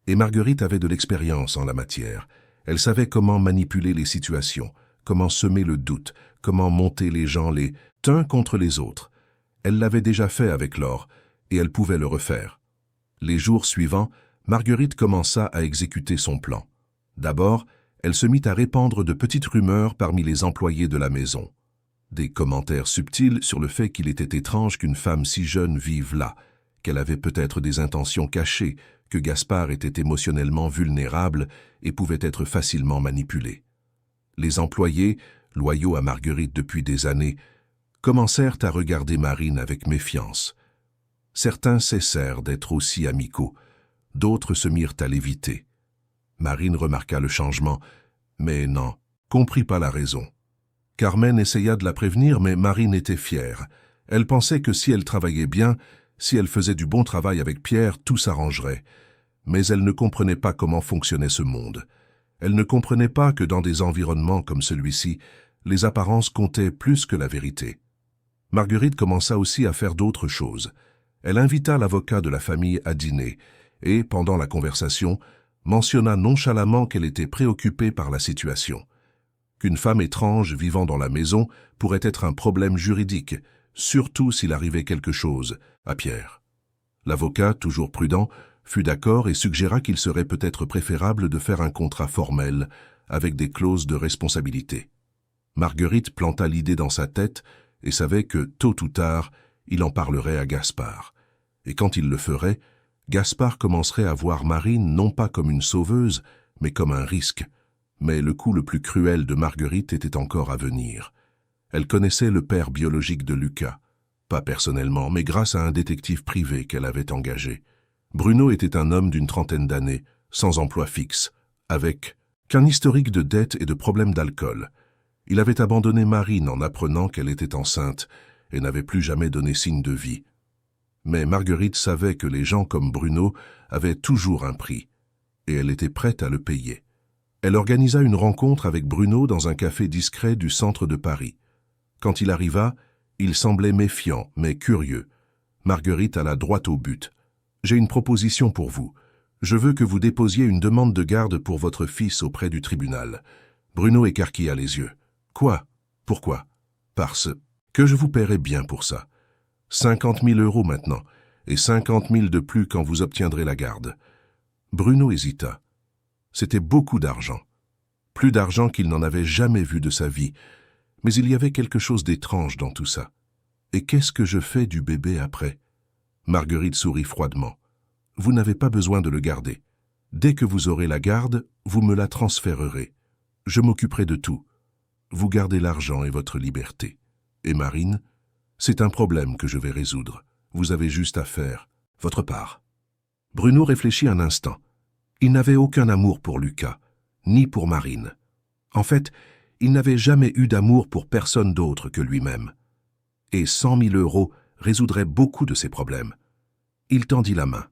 Et Marguerite avait de l'expérience en la matière. Elle savait comment manipuler les situations, comment semer le doute, comment monter les gens les uns contre les autres. Elle l'avait déjà fait avec Laure, et elle pouvait le refaire. Les jours suivants, Marguerite commença à exécuter son plan. D'abord, elle se mit à répandre de petites rumeurs parmi les employés de la maison. Des commentaires subtils sur le fait qu'il était étrange qu'une femme si jeune vive là, qu'elle avait peut-être des intentions cachées, que Gaspard était émotionnellement vulnérable et pouvait être facilement manipulé. Les employés, loyaux à Marguerite depuis des années, commencèrent à regarder Marine avec méfiance. Certains cessèrent d'être aussi amicaux, d'autres se mirent à l'éviter. Marine remarqua le changement, mais non, comprit pas la raison. Carmen essaya de la prévenir, mais Marine était fière. Elle pensait que si elle travaillait bien, si elle faisait du bon travail avec Pierre, tout s'arrangerait. Mais elle ne comprenait pas comment fonctionnait ce monde. Elle ne comprenait pas que dans des environnements comme celui-ci, les apparences comptaient plus que la vérité. Marguerite commença aussi à faire d'autres choses. Elle invita l'avocat de la famille à dîner et, pendant la conversation, mentionna nonchalamment qu'elle était préoccupée par la situation. Qu'une femme étrange vivant dans la maison pourrait être un problème juridique, surtout s'il arrivait quelque chose à Pierre. L'avocat, toujours prudent, fut d'accord et suggéra qu'il serait peut-être préférable de faire un contrat formel avec des clauses de responsabilité. Marguerite planta l'idée dans sa tête et savait que, tôt ou tard, il en parlerait à Gaspard. Et quand il le ferait, Gaspard commencerait à voir Marine non pas comme une sauveuse, mais comme un risque. Mais le coup le plus cruel de Marguerite était encore à venir. Elle connaissait le père biologique de Lucas, pas personnellement, mais grâce à un détective privé qu'elle avait engagé. Bruno était un homme d'une trentaine d'années, sans emploi fixe, avec qu'un historique de dettes et de problèmes d'alcool. Il avait abandonné Marine en apprenant qu'elle était enceinte et n'avait plus jamais donné signe de vie. Mais Marguerite savait que les gens comme Bruno avaient toujours un prix, et elle était prête à le payer. Elle organisa une rencontre avec Bruno dans un café discret du centre de Paris. Quand il arriva, il semblait méfiant, mais curieux. Marguerite alla droit au but. « J'ai une proposition pour vous. Je veux que vous déposiez une demande de garde pour votre fils auprès du tribunal. » Bruno écarquilla les yeux. « Quoi? Pourquoi? »« Parce que je vous paierai bien pour ça. 50 000 € maintenant. et 50 000 de plus quand vous obtiendrez la garde. » Bruno hésita. C'était beaucoup d'argent. Plus d'argent qu'il n'en avait jamais vu de sa vie. Mais il y avait quelque chose d'étrange dans tout ça. Et qu'est-ce que je fais du bébé après? Marguerite sourit froidement. Vous n'avez pas besoin de le garder. Dès que vous aurez la garde, vous me la transférerez. Je m'occuperai de tout. Vous gardez l'argent et votre liberté. Et Marine, c'est un problème que je vais résoudre. Vous avez juste à faire votre part. Bruno réfléchit un instant. Il n'avait aucun amour pour Lucas, ni pour Marine. En fait, il n'avait jamais eu d'amour pour personne d'autre que lui-même. Et 100 000 € résoudrait beaucoup de ses problèmes. Il tendit la main.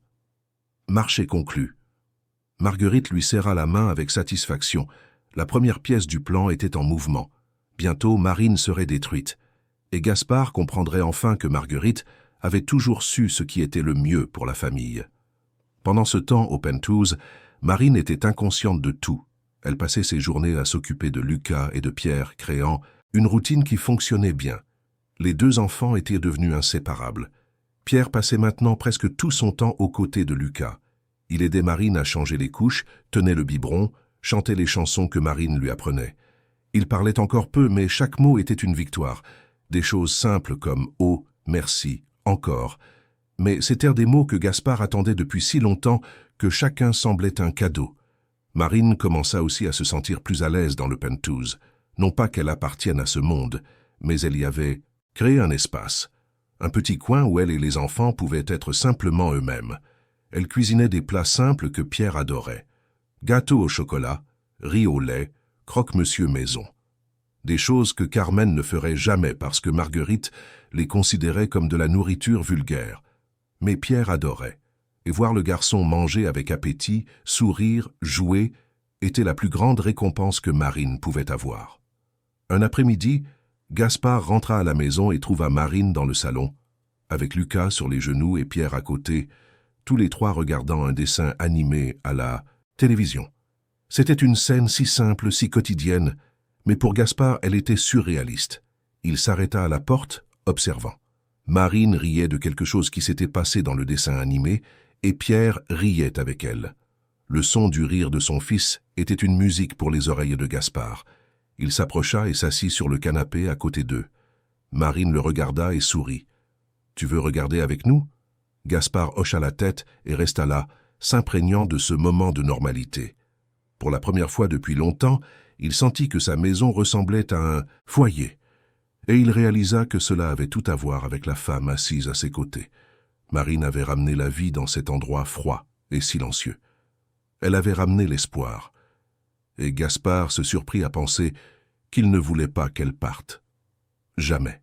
Marché conclu. Marguerite lui serra la main avec satisfaction. La première pièce du plan était en mouvement. Bientôt, Marine serait détruite. Et Gaspard comprendrait enfin que Marguerite avait toujours su ce qui était le mieux pour la famille. Pendant ce temps, au Penthouse, Marine était inconsciente de tout. Elle passait ses journées à s'occuper de Lucas et de Pierre, créant une routine qui fonctionnait bien. Les deux enfants étaient devenus inséparables. Pierre passait maintenant presque tout son temps aux côtés de Lucas. Il aidait Marine à changer les couches, tenait le biberon, chantait les chansons que Marine lui apprenait. Il parlait encore peu, mais chaque mot était une victoire. Des choses simples comme « oh »,« merci »,« encore ». Mais c'étaient des mots que Gaspard attendait depuis si longtemps que chacun semblait un cadeau. Marine commença aussi à se sentir plus à l'aise dans le Penthouse. Non pas qu'elle appartienne à ce monde, mais elle y avait créé un espace. Un petit coin où elle et les enfants pouvaient être simplement eux-mêmes. Elle cuisinait des plats simples que Pierre adorait. Gâteaux au chocolat, riz au lait, croque-monsieur maison. Des choses que Carmen ne ferait jamais parce que Marguerite les considérait comme de la nourriture vulgaire. Mais Pierre adorait. Et voir le garçon manger avec appétit, sourire, jouer, était la plus grande récompense que Marine pouvait avoir. Un après-midi, Gaspard rentra à la maison et trouva Marine dans le salon, avec Lucas sur les genoux et Pierre à côté, tous les trois regardant un dessin animé à la télévision. C'était une scène si simple, si quotidienne, mais pour Gaspard, elle était surréaliste. Il s'arrêta à la porte, observant. Marine riait de quelque chose qui s'était passé dans le dessin animé, et Pierre riait avec elle. Le son du rire de son fils était une musique pour les oreilles de Gaspard. Il s'approcha et s'assit sur le canapé à côté d'eux. Marine le regarda et sourit. « Tu veux regarder avec nous ?» Gaspard hocha la tête et resta là, s'imprégnant de ce moment de normalité. Pour la première fois depuis longtemps, il sentit que sa maison ressemblait à un foyer. Et il réalisa que cela avait tout à voir avec la femme assise à ses côtés. Marine avait ramené la vie dans cet endroit froid et silencieux. Elle avait ramené l'espoir. Et Gaspard se surprit à penser qu'il ne voulait pas qu'elle parte. Jamais.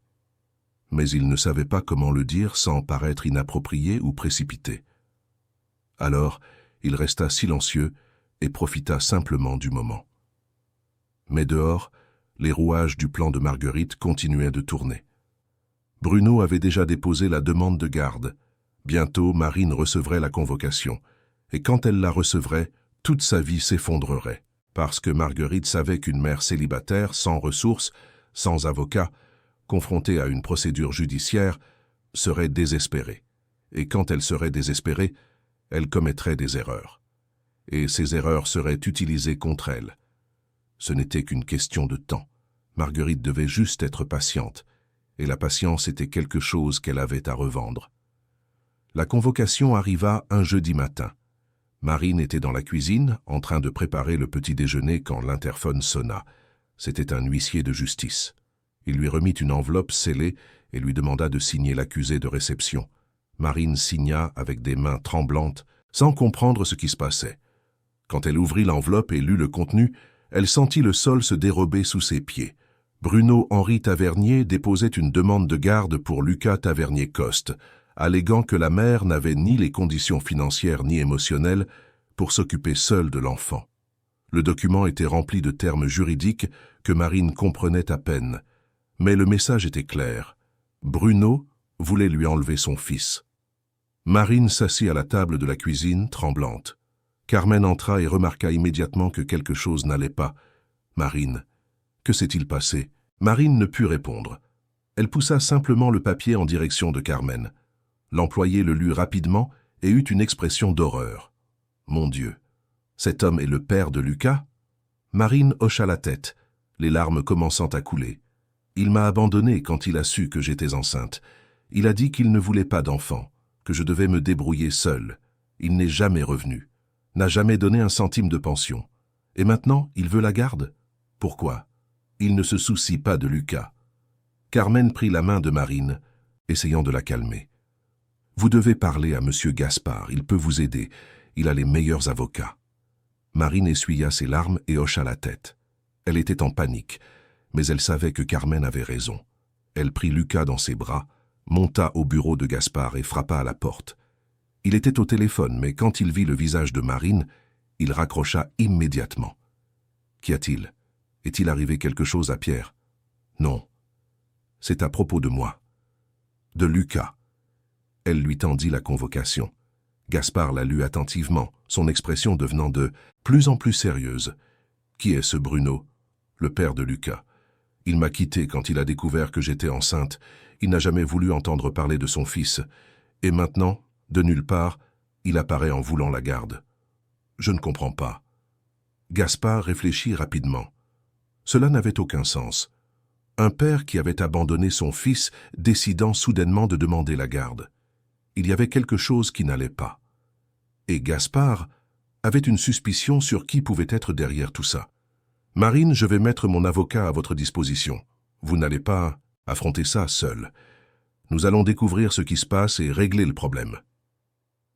Mais il ne savait pas comment le dire sans paraître inapproprié ou précipité. Alors, il resta silencieux et profita simplement du moment. Mais dehors, les rouages du plan de Marguerite continuaient de tourner. Bruno avait déjà déposé la demande de garde. Bientôt, Marine recevrait la convocation. Et quand elle la recevrait, toute sa vie s'effondrerait. Parce que Marguerite savait qu'une mère célibataire, sans ressources, sans avocat, confrontée à une procédure judiciaire, serait désespérée. Et quand elle serait désespérée, elle commettrait des erreurs. Et ces erreurs seraient utilisées contre elle. Ce n'était qu'une question de temps. Marguerite devait juste être patiente, et la patience était quelque chose qu'elle avait à revendre. La convocation arriva un jeudi matin. Marine était dans la cuisine, en train de préparer le petit déjeuner quand l'interphone sonna. C'était un huissier de justice. Il lui remit une enveloppe scellée et lui demanda de signer l'accusé de réception. Marine signa avec des mains tremblantes, sans comprendre ce qui se passait. Quand elle ouvrit l'enveloppe et lut le contenu, elle sentit le sol se dérober sous ses pieds. Bruno-Henri Tavernier déposait une demande de garde pour Lucas Tavernier-Coste, alléguant que la mère n'avait ni les conditions financières ni émotionnelles pour s'occuper seule de l'enfant. Le document était rempli de termes juridiques que Marine comprenait à peine, mais le message était clair. Bruno voulait lui enlever son fils. Marine s'assit à la table de la cuisine, tremblante. Carmen entra et remarqua immédiatement que quelque chose n'allait pas. « Marine, que s'est-il passé ?» Marine ne put répondre. Elle poussa simplement le papier en direction de Carmen. L'employé le lut rapidement et eut une expression d'horreur. « Mon Dieu, cet homme est le père de Lucas ?» Marine hocha la tête, les larmes commençant à couler. « Il m'a abandonné quand il a su que j'étais enceinte. Il a dit qu'il ne voulait pas d'enfant, que je devais me débrouiller seule. Il n'est jamais revenu, n'a jamais donné un centime de pension. Et maintenant, il veut la garde? Pourquoi? Il ne se soucie pas de Lucas. » Carmen prit la main de Marine, essayant de la calmer. « Vous devez parler à Monsieur Gaspard, il peut vous aider. Il a les meilleurs avocats. » Marine essuya ses larmes et hocha la tête. Elle était en panique, mais elle savait que Carmen avait raison. Elle prit Lucas dans ses bras, monta au bureau de Gaspard et frappa à la porte. Il était au téléphone, mais quand il vit le visage de Marine, il raccrocha immédiatement. « Qu'y a-t-il? Est-il arrivé quelque chose à Pierre? »« Non. C'est à propos de moi. De Lucas. » Elle lui tendit la convocation. Gaspard la lut attentivement, son expression devenant de plus en plus sérieuse. « Qui est ce Bruno? » ?»« Le père de Lucas. Il m'a quitté quand il a découvert que j'étais enceinte. Il n'a jamais voulu entendre parler de son fils. Et maintenant, de nulle part, il apparaît en voulant la garde. Je ne comprends pas. » Gaspard réfléchit rapidement. Cela n'avait aucun sens. Un père qui avait abandonné son fils décidant soudainement de demander la garde. Il y avait quelque chose qui n'allait pas. Et Gaspard avait une suspicion sur qui pouvait être derrière tout ça. « Marine, je vais mettre mon avocat à votre disposition. Vous n'allez pas affronter ça seule. Nous allons découvrir ce qui se passe et régler le problème. »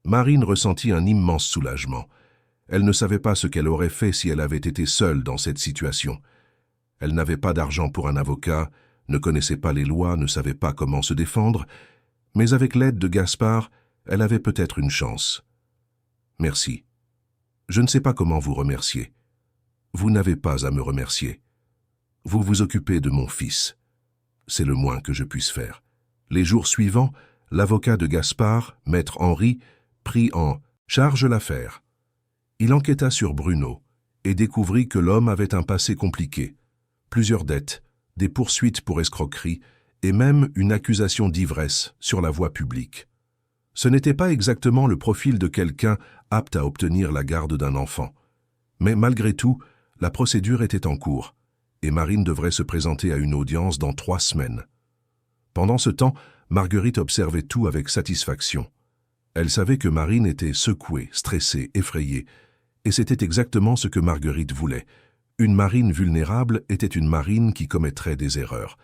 Marine ressentit un immense soulagement. Elle ne savait pas ce qu'elle aurait fait si elle avait été seule dans cette situation. Elle n'avait pas d'argent pour un avocat, ne connaissait pas les lois, ne savait pas comment se défendre, mais avec l'aide de Gaspard, elle avait peut-être une chance. « Merci. Je ne sais pas comment vous remercier. Vous n'avez pas à me remercier. Vous vous occupez de mon fils. C'est le moins que je puisse faire. » Les jours suivants, l'avocat de Gaspard, maître Henri, prit en charge l'affaire. Il enquêta sur Bruno et découvrit que l'homme avait un passé compliqué, plusieurs dettes, des poursuites pour escroquerie et même une accusation d'ivresse sur la voie publique. Ce n'était pas exactement le profil de quelqu'un apte à obtenir la garde d'un enfant. Mais malgré tout, la procédure était en cours et Marine devrait se présenter à une audience dans 3 semaines. Pendant ce temps, Marguerite observait tout avec satisfaction. Elle savait que Marine était secouée, stressée, effrayée, et c'était exactement ce que Marguerite voulait. Une Marine vulnérable était une Marine qui commettrait des erreurs,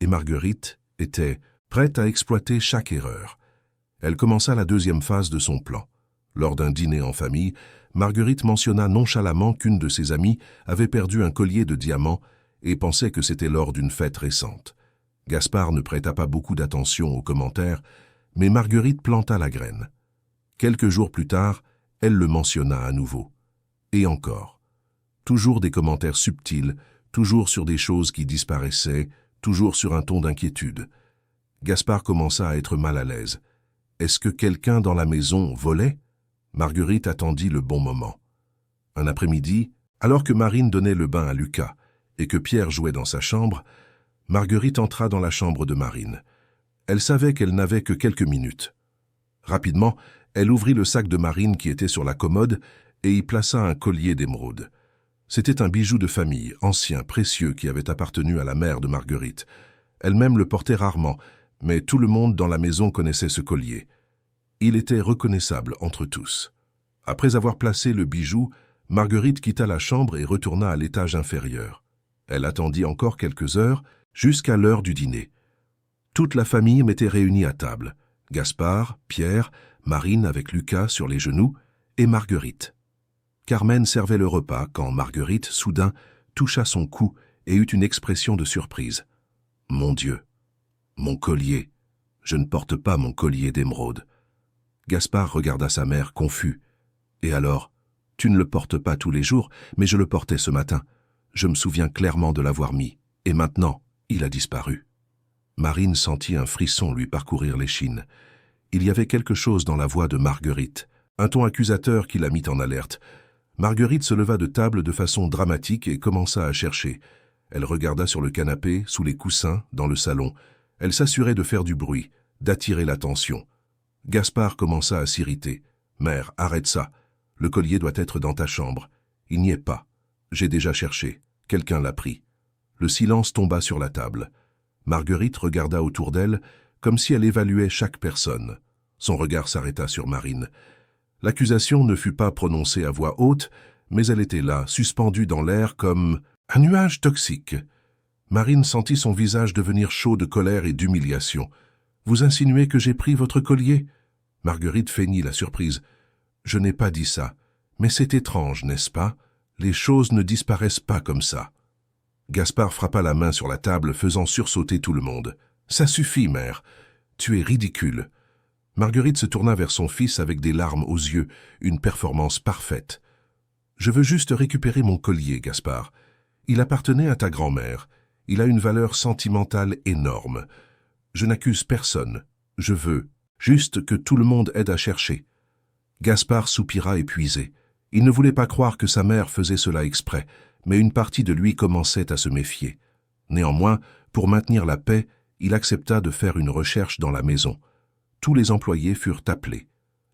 et Marguerite était prête à exploiter chaque erreur. Elle commença la 2e phase de son plan. Lors d'un dîner en famille, Marguerite mentionna nonchalamment qu'une de ses amies avait perdu un collier de diamants et pensait que c'était lors d'une fête récente. Gaspard ne prêta pas beaucoup d'attention aux commentaires, mais Marguerite planta la graine. Quelques jours plus tard, elle le mentionna à nouveau. Et encore. Toujours des commentaires subtils, toujours sur des choses qui disparaissaient, toujours sur un ton d'inquiétude. Gaspard commença à être mal à l'aise. Est-ce que quelqu'un dans la maison volait? Marguerite attendit le bon moment. Un après-midi, alors que Marine donnait le bain à Lucas et que Pierre jouait dans sa chambre, Marguerite entra dans la chambre de Marine. Elle savait qu'elle n'avait que quelques minutes. Rapidement, elle ouvrit le sac de Marine qui était sur la commode et y plaça un collier d'émeraude. C'était un bijou de famille, ancien, précieux, qui avait appartenu à la mère de Marguerite. Elle-même le portait rarement, mais tout le monde dans la maison connaissait ce collier. Il était reconnaissable entre tous. Après avoir placé le bijou, Marguerite quitta la chambre et retourna à l'étage inférieur. Elle attendit encore quelques heures, jusqu'à l'heure du dîner. Toute la famille m'était réunie à table. Gaspard, Pierre, Marine avec Lucas sur les genoux, et Marguerite. Carmen servait le repas quand Marguerite, soudain, toucha son cou et eut une expression de surprise. « Mon Dieu, mon collier, je ne porte pas mon collier d'émeraude. » Gaspard regarda sa mère, confus. « Et alors, tu ne le portes pas tous les jours, mais je le portais ce matin. Je me souviens clairement de l'avoir mis, et maintenant, il a disparu. » Marine sentit un frisson lui parcourir l'échine. Il y avait quelque chose dans la voix de Marguerite, un ton accusateur qui la mit en alerte. Marguerite se leva de table de façon dramatique et commença à chercher. Elle regarda sur le canapé, sous les coussins, dans le salon. Elle s'assurait de faire du bruit, d'attirer l'attention. Gaspard commença à s'irriter. « Mère, arrête ça. Le collier doit être dans ta chambre. Il n'y est pas. J'ai déjà cherché. Quelqu'un l'a pris. » Le silence tomba sur la table. Marguerite regarda autour d'elle, comme si elle évaluait chaque personne. Son regard s'arrêta sur Marine. L'accusation ne fut pas prononcée à voix haute, mais elle était là, suspendue dans l'air comme un nuage toxique. Marine sentit son visage devenir chaud de colère et d'humiliation. « Vous insinuez que j'ai pris votre collier ?» Marguerite feignit la surprise. « Je n'ai pas dit ça. Mais c'est étrange, n'est-ce pas? Les choses ne disparaissent pas comme ça. » Gaspard frappa la main sur la table, faisant sursauter tout le monde. « Ça suffit, mère. Tu es ridicule. » Marguerite se tourna vers son fils avec des larmes aux yeux, une performance parfaite. « Je veux juste récupérer mon collier, Gaspard. Il appartenait à ta grand-mère. Il a une valeur sentimentale énorme. Je n'accuse personne. Je veux juste que tout le monde aide à chercher. » Gaspard soupira épuisé. Il ne voulait pas croire que sa mère faisait cela exprès, mais une partie de lui commençait à se méfier. Néanmoins, pour maintenir la paix, il accepta de faire une recherche dans la maison. Tous les employés furent appelés.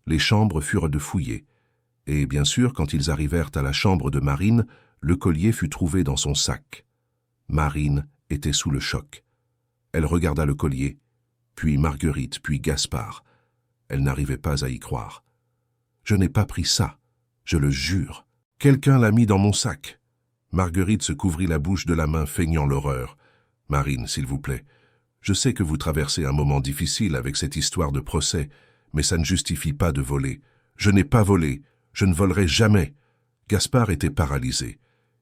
Les chambres furent fouillées. Et bien sûr, quand ils arrivèrent à la chambre de Marine, le collier fut trouvé dans son sac. Marine était sous le choc. Elle regarda le collier, puis Marguerite, puis Gaspard. Elle n'arrivait pas à y croire. « Je n'ai pas pris ça, je le jure. Quelqu'un l'a mis dans mon sac. » Marguerite se couvrit la bouche de la main, feignant l'horreur. « Marine, s'il vous plaît, je sais que vous traversez un moment difficile avec cette histoire de procès, mais ça ne justifie pas de voler. Je n'ai pas volé, je ne volerai jamais. » Gaspard était paralysé.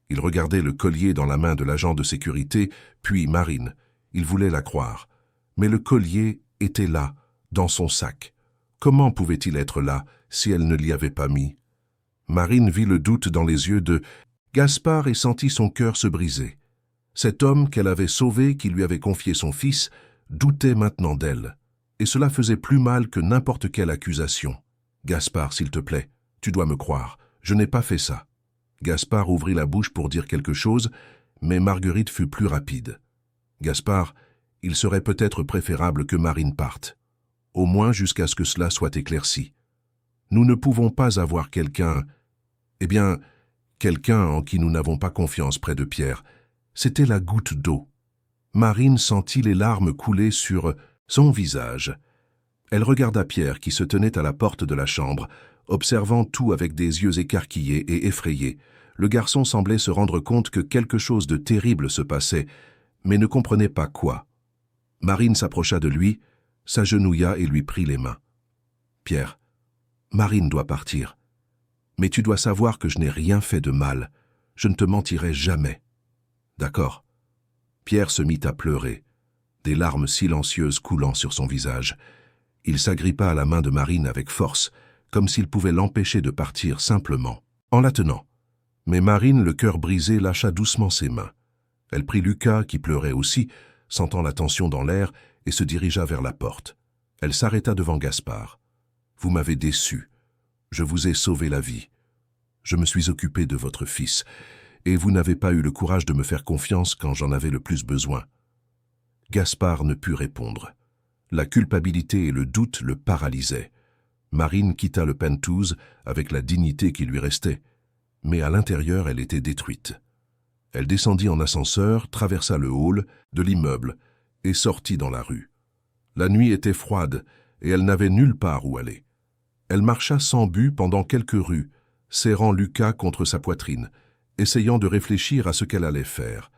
Il regardait le collier dans la main de l'agent de sécurité, puis Marine. Il voulait la croire. Mais le collier était là, dans son sac. Comment pouvait-il être là si elle ne l'y avait pas mis? Marine vit le doute dans les yeux de Gaspard et sentit son cœur se briser. Cet homme qu'elle avait sauvé, qui lui avait confié son fils, doutait maintenant d'elle. Et cela faisait plus mal que n'importe quelle accusation. « Gaspard, s'il te plaît, tu dois me croire. Je n'ai pas fait ça. » Gaspard ouvrit la bouche pour dire quelque chose, mais Marguerite fut plus rapide. « Gaspard, il serait peut-être préférable que Marine parte. Au moins jusqu'à ce que cela soit éclairci. Nous ne pouvons pas avoir quelqu'un en qui nous n'avons pas confiance près de Pierre. C'était la goutte d'eau. » Marine sentit les larmes couler sur son visage. Elle regarda Pierre qui se tenait à la porte de la chambre, observant tout avec des yeux écarquillés et effrayés. Le garçon semblait se rendre compte que quelque chose de terrible se passait, mais ne comprenait pas quoi. Marine s'approcha de lui, s'agenouilla et lui prit les mains. « Pierre, Marine doit partir. Mais tu dois savoir que je n'ai rien fait de mal. Je ne te mentirai jamais. D'accord ?» Pierre se mit à pleurer, des larmes silencieuses coulant sur son visage. Il s'agrippa à la main de Marine avec force, comme s'il pouvait l'empêcher de partir simplement, en la tenant. Mais Marine, le cœur brisé, lâcha doucement ses mains. Elle prit Lucas, qui pleurait aussi, sentant la tension dans l'air, et se dirigea vers la porte. Elle s'arrêta devant Gaspard. « Vous m'avez déçu. Je vous ai sauvé la vie. Je me suis occupé de votre fils, et vous n'avez pas eu le courage de me faire confiance quand j'en avais le plus besoin. » Gaspard ne put répondre. La culpabilité et le doute le paralysaient. Marine quitta le penthouse avec la dignité qui lui restait, mais à l'intérieur elle était détruite. Elle descendit en ascenseur, traversa le hall de l'immeuble et sortit dans la rue. La nuit était froide et elle n'avait nulle part où aller. Elle marcha sans but pendant quelques rues, serrant Lucas contre sa poitrine, essayant de réfléchir à ce qu'elle allait faire.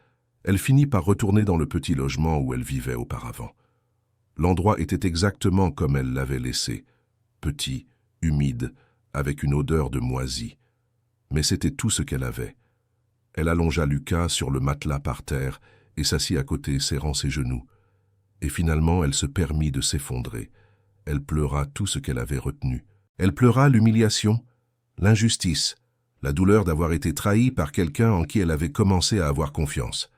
Elle finit par retourner dans le petit logement où elle vivait auparavant. L'endroit était exactement comme elle l'avait laissé, petit, humide, avec une odeur de moisi. Mais c'était tout ce qu'elle avait. Elle allongea Lucas sur le matelas par terre et s'assit à côté, serrant ses genoux. Et finalement, elle se permit de s'effondrer. Elle pleura tout ce qu'elle avait retenu. Elle pleura l'humiliation, l'injustice, la douleur d'avoir été trahie par quelqu'un en qui elle avait commencé à avoir confiance.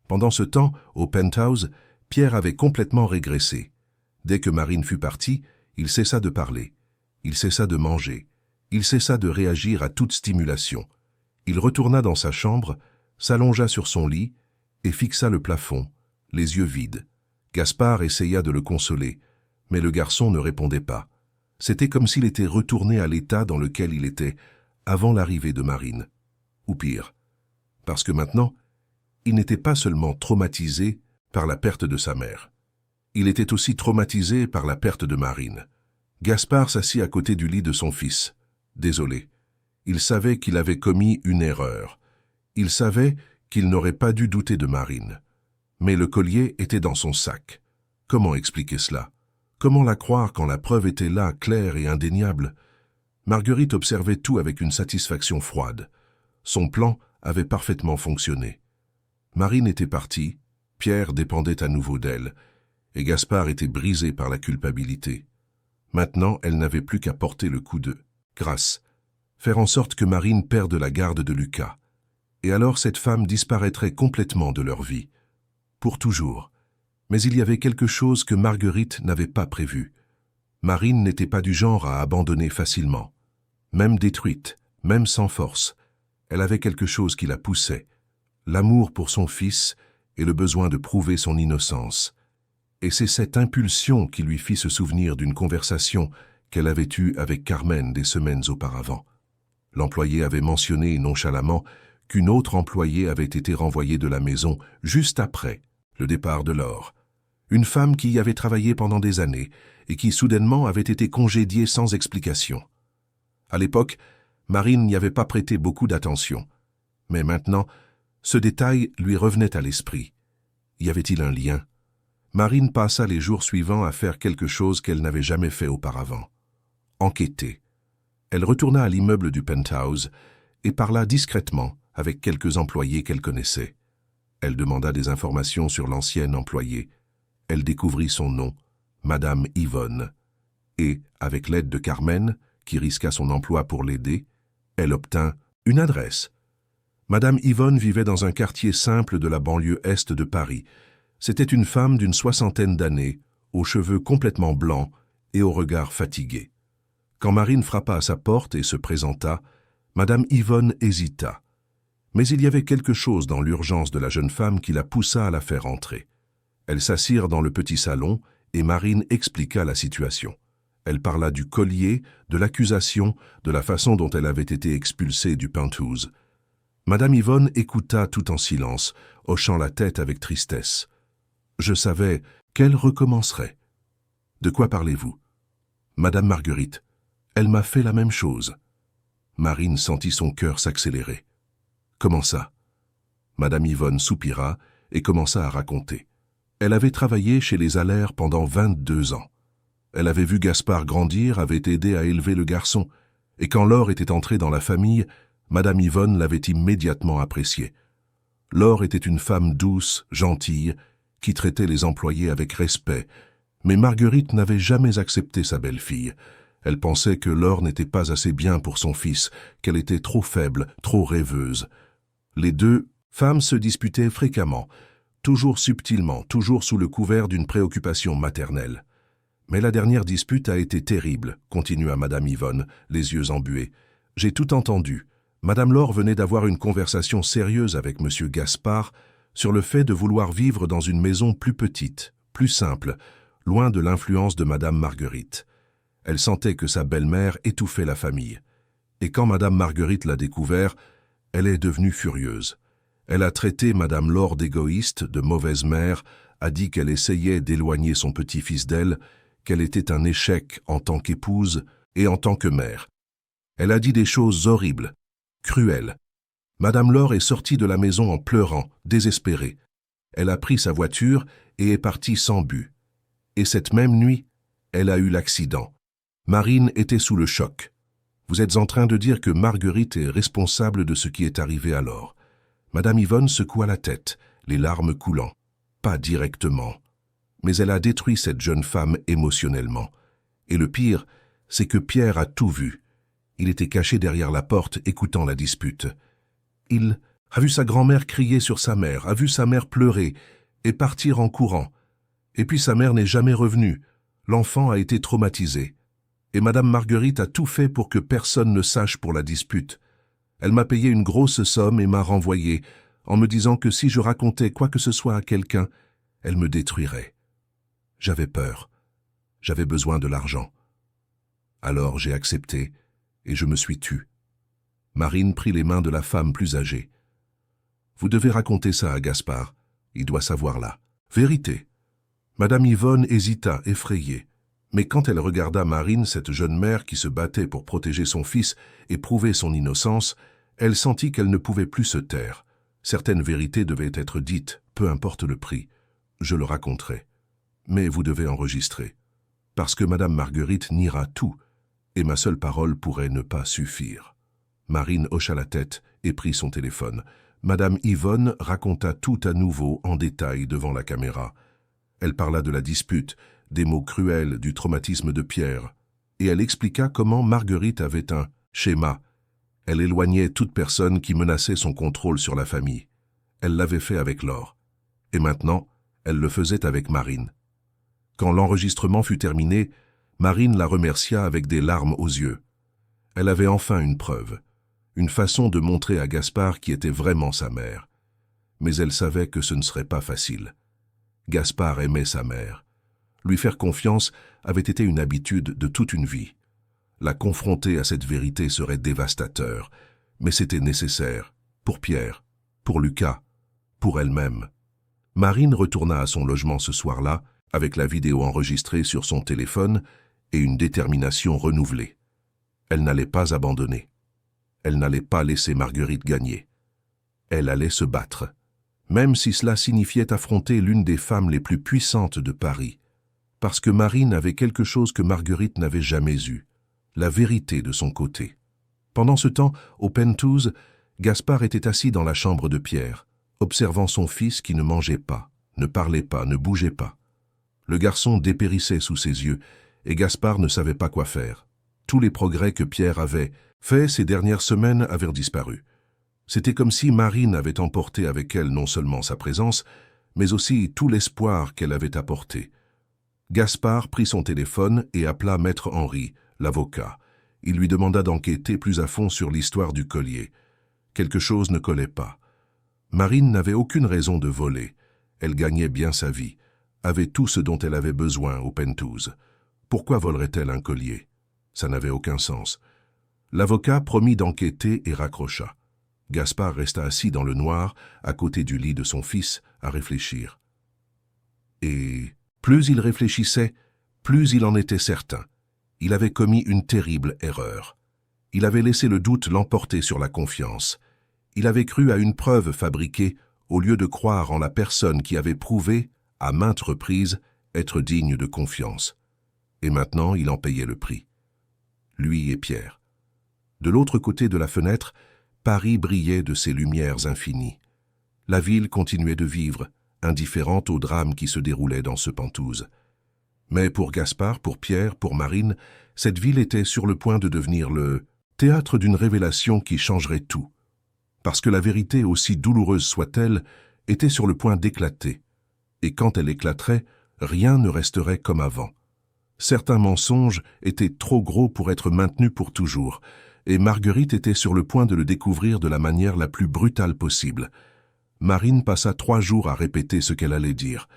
Pendant ce temps, au penthouse, Pierre avait complètement régressé. Dès que Marine fut partie, il cessa de parler. Il cessa de manger. Il cessa de réagir à toute stimulation. Il retourna dans sa chambre, s'allongea sur son lit et fixa le plafond, les yeux vides. Gaspard essaya de le consoler, mais le garçon ne répondait pas. C'était comme s'il était retourné à l'état dans lequel il était avant l'arrivée de Marine. Ou pire, parce que maintenant, il n'était pas seulement traumatisé par la perte de sa mère. Il était aussi traumatisé par la perte de Marine. Gaspard s'assit à côté du lit de son fils. Désolé. Il savait qu'il avait commis une erreur. Il savait qu'il n'aurait pas dû douter de Marine. Mais le collier était dans son sac. Comment expliquer cela? Comment la croire quand la preuve était là, claire et indéniable? Marguerite observait tout avec une satisfaction froide. Son plan avait parfaitement fonctionné. Marine était partie, Pierre dépendait à nouveau d'elle, et Gaspard était brisé par la culpabilité. Maintenant, elle n'avait plus qu'à porter le coup de grâce, faire en sorte que Marine perde la garde de Lucas. Et alors cette femme disparaîtrait complètement de leur vie. Pour toujours. Mais il y avait quelque chose que Marguerite n'avait pas prévu. Marine n'était pas du genre à abandonner facilement. Même détruite, même sans force, elle avait quelque chose qui la poussait. L'amour pour son fils et le besoin de prouver son innocence. Et c'est cette impulsion qui lui fit se souvenir d'une conversation qu'elle avait eue avec Carmen des semaines auparavant. L'employé avait mentionné nonchalamment qu'une autre employée avait été renvoyée de la maison juste après le départ de Laure. Une femme qui y avait travaillé pendant des années et qui soudainement avait été congédiée sans explication. À l'époque, Marine n'y avait pas prêté beaucoup d'attention. Mais maintenant, ce détail lui revenait à l'esprit. Y avait-il un lien? Marine passa les jours suivants à faire quelque chose qu'elle n'avait jamais fait auparavant. Enquêter. Elle retourna à l'immeuble du penthouse et parla discrètement avec quelques employés qu'elle connaissait. Elle demanda des informations sur l'ancienne employée. Elle découvrit son nom, Madame Yvonne. Et, avec l'aide de Carmen, qui risqua son emploi pour l'aider, elle obtint une adresse. Madame Yvonne vivait dans un quartier simple de la banlieue est de Paris. C'était une femme d'une 60aine d'années, aux cheveux complètement blancs et au regard fatigué. Quand Marine frappa à sa porte et se présenta, Madame Yvonne hésita. Mais il y avait quelque chose dans l'urgence de la jeune femme qui la poussa à la faire entrer. Elles s'assirent dans le petit salon et Marine expliqua la situation. Elle parla du collier, de l'accusation, de la façon dont elle avait été expulsée du penthouse. Madame Yvonne écouta tout en silence, hochant la tête avec tristesse. Je savais qu'elle recommencerait. De quoi parlez-vous? Madame Marguerite. Elle m'a fait la même chose. Marine sentit son cœur s'accélérer. Comment ça? Madame Yvonne soupira et commença à raconter. Elle avait travaillé chez les Allaire pendant 22 ans. Elle avait vu Gaspard grandir, avait aidé à élever le garçon, et quand Laure était entrée dans la famille, Madame Yvonne l'avait immédiatement appréciée. Laure était une femme douce, gentille, qui traitait les employés avec respect, mais Marguerite n'avait jamais accepté sa belle-fille. Elle pensait que Laure n'était pas assez bien pour son fils, qu'elle était trop faible, trop rêveuse. Les deux femmes se disputaient fréquemment, toujours subtilement, toujours sous le couvert d'une préoccupation maternelle. Mais la dernière dispute a été terrible, continua Madame Yvonne, les yeux embués. J'ai tout entendu. Madame Laure venait d'avoir une conversation sérieuse avec Monsieur Gaspard sur le fait de vouloir vivre dans une maison plus petite, plus simple, loin de l'influence de Madame Marguerite. Elle sentait que sa belle-mère étouffait la famille. Et quand Madame Marguerite l'a découvert, elle est devenue furieuse. Elle a traité Madame Laure d'égoïste, de mauvaise mère, a dit qu'elle essayait d'éloigner son petit-fils d'elle, qu'elle était un échec en tant qu'épouse et en tant que mère. Elle a dit des choses horribles, cruelles. Madame Laure est sortie de la maison en pleurant, désespérée. Elle a pris sa voiture et est partie sans but. Et cette même nuit, elle a eu l'accident. Marine était sous le choc. Vous êtes en train de dire que Marguerite est responsable de ce qui est arrivé alors. Madame Yvonne secoua la tête, les larmes coulant. Pas directement. Mais elle a détruit cette jeune femme émotionnellement. Et le pire, c'est que Pierre a tout vu. Il était caché derrière la porte, écoutant la dispute. Il a vu sa grand-mère crier sur sa mère, a vu sa mère pleurer et partir en courant. Et puis sa mère n'est jamais revenue. L'enfant a été traumatisé. Et Madame Marguerite a tout fait pour que personne ne sache pour la dispute. Elle m'a payé une grosse somme et m'a renvoyé, en me disant que si je racontais quoi que ce soit à quelqu'un, elle me détruirait. J'avais peur. J'avais besoin de l'argent. Alors j'ai accepté, et je me suis tue. Marine prit les mains de la femme plus âgée. Vous devez raconter ça à Gaspard, il doit savoir la vérité. Madame Yvonne hésita, effrayée. Mais quand elle regarda Marine, cette jeune mère qui se battait pour protéger son fils et prouver son innocence, elle sentit qu'elle ne pouvait plus se taire. Certaines vérités devaient être dites, peu importe le prix. Je le raconterai. Mais vous devez enregistrer. Parce que Madame Marguerite niera tout, et ma seule parole pourrait ne pas suffire. Marine hocha la tête et prit son téléphone. Madame Yvonne raconta tout à nouveau en détail devant la caméra. Elle parla de la dispute, des mots cruels, du traumatisme de Pierre, et elle expliqua comment Marguerite avait un schéma. Elle éloignait toute personne qui menaçait son contrôle sur la famille. Elle l'avait fait avec Laure. Et maintenant, elle le faisait avec Marine. Quand l'enregistrement fut terminé, Marine la remercia avec des larmes aux yeux. Elle avait enfin une preuve, une façon de montrer à Gaspard qui était vraiment sa mère. Mais elle savait que ce ne serait pas facile. Gaspard aimait sa mère. Lui faire confiance avait été une habitude de toute une vie. La confronter à cette vérité serait dévastateur, mais c'était nécessaire, pour Pierre, pour Lucas, pour elle-même. Marine retourna à son logement ce soir-là, avec la vidéo enregistrée sur son téléphone et une détermination renouvelée. Elle n'allait pas abandonner. Elle n'allait pas laisser Marguerite gagner. Elle allait se battre, même si cela signifiait affronter l'une des femmes les plus puissantes de Paris, parce que Marine avait quelque chose que Marguerite n'avait jamais eu, la vérité de son côté. Pendant ce temps, au Penthouse, Gaspard était assis dans la chambre de Pierre, observant son fils qui ne mangeait pas, ne parlait pas, ne bougeait pas. Le garçon dépérissait sous ses yeux, et Gaspard ne savait pas quoi faire. Tous les progrès que Pierre avait faits ces dernières semaines avaient disparu. C'était comme si Marine avait emporté avec elle non seulement sa présence, mais aussi tout l'espoir qu'elle avait apporté. Gaspard prit son téléphone et appela Maître Henri, l'avocat. Il lui demanda d'enquêter plus à fond sur l'histoire du collier. Quelque chose ne collait pas. Marine n'avait aucune raison de voler. Elle gagnait bien sa vie, avait tout ce dont elle avait besoin au Penthouse. Pourquoi volerait-elle un collier? Ça n'avait aucun sens. L'avocat promit d'enquêter et raccrocha. Gaspard resta assis dans le noir, à côté du lit de son fils, à réfléchir. Et plus il réfléchissait, plus il en était certain. Il avait commis une terrible erreur. Il avait laissé le doute l'emporter sur la confiance. Il avait cru à une preuve fabriquée au lieu de croire en la personne qui avait prouvé, à maintes reprises, être digne de confiance. Et maintenant, il en payait le prix. Lui et Pierre. De l'autre côté de la fenêtre, Paris brillait de ses lumières infinies. La ville continuait de vivre, indifférente au drame qui se déroulait dans ce Penthouse. Mais pour Gaspard, pour Pierre, pour Marine, cette ville était sur le point de devenir le théâtre d'une révélation qui changerait tout. Parce que la vérité, aussi douloureuse soit-elle, était sur le point d'éclater. Et quand elle éclaterait, rien ne resterait comme avant. Certains mensonges étaient trop gros pour être maintenus pour toujours, et Marguerite était sur le point de le découvrir de la manière la plus brutale possible. Marine passa 3 jours à répéter ce qu'elle allait dire,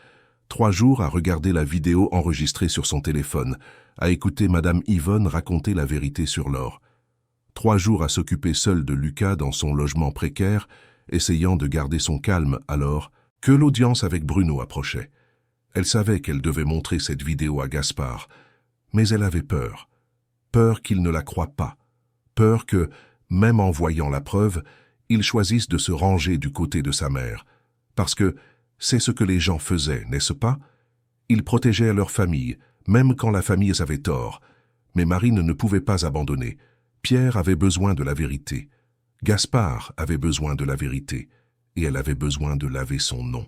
3 jours à regarder la vidéo enregistrée sur son téléphone, à écouter Madame Yvonne raconter la vérité sur Laure. 3 jours à s'occuper seule de Lucas dans son logement précaire, essayant de garder son calme alors que l'audience avec Bruno approchait. Elle savait qu'elle devait montrer cette vidéo à Gaspard, mais elle avait peur. Peur qu'il ne la croie pas. Peur que, même en voyant la preuve, il choisisse de se ranger du côté de sa mère. Parce que c'est ce que les gens faisaient, n'est-ce pas? Ils protégeaient leur famille, même quand la famille avait tort. Mais Marine ne pouvait pas abandonner. Pierre avait besoin de la vérité. Gaspard avait besoin de la vérité. Et elle avait besoin de laver son nom.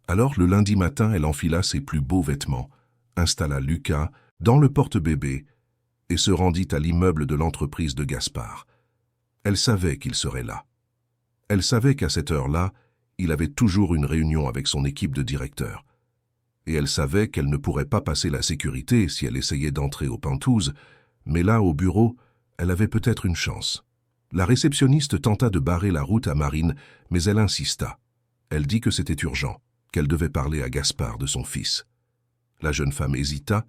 Alors, le lundi matin, elle enfila ses plus beaux vêtements, installa Lucas dans le porte-bébé et se rendit à l'immeuble de l'entreprise de Gaspard. Elle savait qu'il serait là. Elle savait qu'à cette heure-là, il avait toujours une réunion avec son équipe de directeurs. Et elle savait qu'elle ne pourrait pas passer la sécurité si elle essayait d'entrer au Penthouse, mais là, au bureau, elle avait peut-être une chance. La réceptionniste tenta de barrer la route à Marine, mais elle insista. Elle dit que c'était urgent, qu'elle devait parler à Gaspard de son fils. La jeune femme hésita,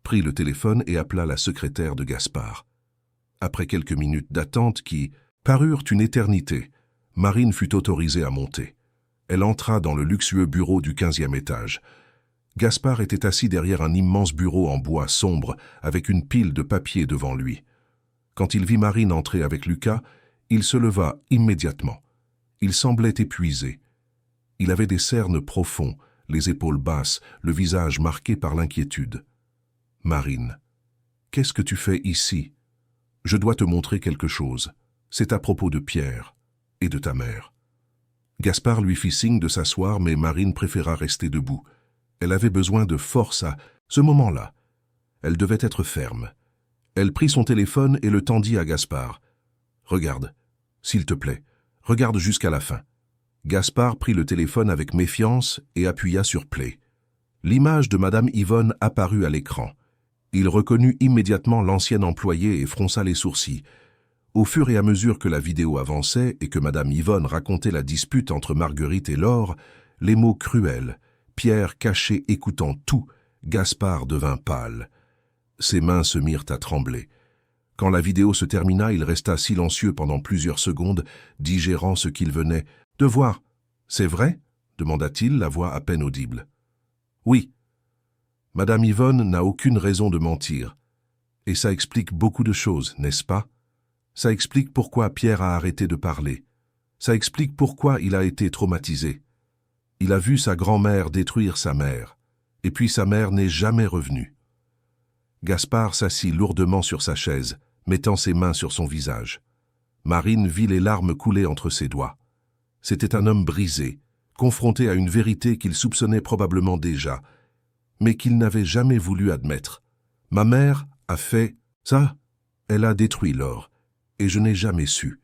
prit le téléphone et appela la secrétaire de Gaspard. Après quelques minutes d'attente qui parurent une éternité, Marine fut autorisée à monter. Elle entra dans le luxueux bureau du 15e étage. Gaspard était assis derrière un immense bureau en bois sombre avec une pile de papiers devant lui. Quand il vit Marine entrer avec Lucas, il se leva immédiatement. Il semblait épuisé. Il avait des cernes profonds, les épaules basses, le visage marqué par l'inquiétude. « Marine, qu'est-ce que tu fais ici? Je dois te montrer quelque chose. C'est à propos de Pierre et de ta mère. » Gaspard lui fit signe de s'asseoir, mais Marine préféra rester debout. Elle avait besoin de force à ce moment-là. Elle devait être ferme. Elle prit son téléphone et le tendit à Gaspard. « Regarde, s'il te plaît, regarde jusqu'à la fin. » Gaspard prit le téléphone avec méfiance et appuya sur Play. L'image de Madame Yvonne apparut à l'écran. Il reconnut immédiatement l'ancienne employée et fronça les sourcils. Au fur et à mesure que la vidéo avançait et que Madame Yvonne racontait la dispute entre Marguerite et Laure, les mots cruels, Pierre caché écoutant tout, Gaspard devint pâle. Ses mains se mirent à trembler. Quand la vidéo se termina, il resta silencieux pendant plusieurs secondes, digérant ce qu'il venait de voir. « C'est vrai ?» demanda-t-il, la voix à peine audible. « Oui. Madame Yvonne n'a aucune raison de mentir. Et ça explique beaucoup de choses, n'est-ce pas? Ça explique pourquoi Pierre a arrêté de parler. Ça explique pourquoi il a été traumatisé. Il a vu sa grand-mère détruire sa mère, et puis sa mère n'est jamais revenue. » Gaspard s'assit lourdement sur sa chaise, mettant ses mains sur son visage. Marine vit les larmes couler entre ses doigts. C'était un homme brisé, confronté à une vérité qu'il soupçonnait probablement déjà, mais qu'il n'avait jamais voulu admettre. « Ma mère a fait ça. Elle a détruit Laure, et je n'ai jamais su.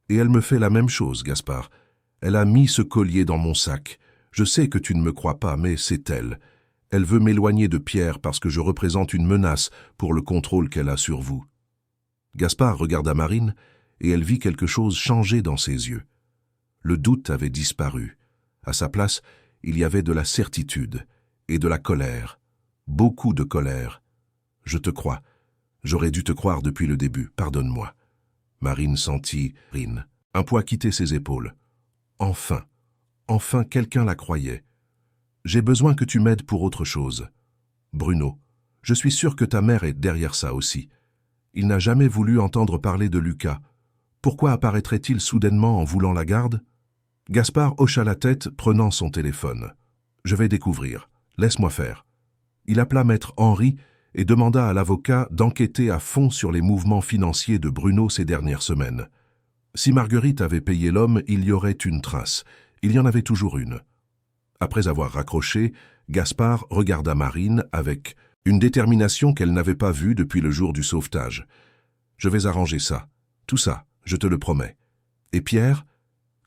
Et elle me fait la même chose, Gaspard. Elle a mis ce collier dans mon sac. Je sais que tu ne me crois pas, mais c'est elle. Elle veut m'éloigner de Pierre parce que je représente une menace pour le contrôle qu'elle a sur vous. » Gaspard regarda Marine, et elle vit quelque chose changer dans ses yeux. Le doute avait disparu. À sa place, il y avait de la certitude et de la colère. Beaucoup de colère. « Je te crois. J'aurais dû te croire depuis le début. Pardonne-moi. » Marine sentit un poids quitter ses épaules. Enfin, quelqu'un la croyait. « J'ai besoin que tu m'aides pour autre chose. Bruno, je suis sûr que ta mère est derrière ça aussi. Il n'a jamais voulu entendre parler de Lucas. Pourquoi apparaîtrait-il soudainement en voulant la garde ?» Gaspard hocha la tête, prenant son téléphone. « Je vais découvrir. Laisse-moi faire. » Il appela maître Henri et demanda à l'avocat d'enquêter à fond sur les mouvements financiers de Bruno ces dernières semaines. Si Marguerite avait payé l'homme, il y aurait une trace. Il y en avait toujours une. Après avoir raccroché, Gaspard regarda Marine avec une détermination qu'elle n'avait pas vue depuis le jour du sauvetage. « Je vais arranger ça. Tout ça, je te le promets. Et Pierre,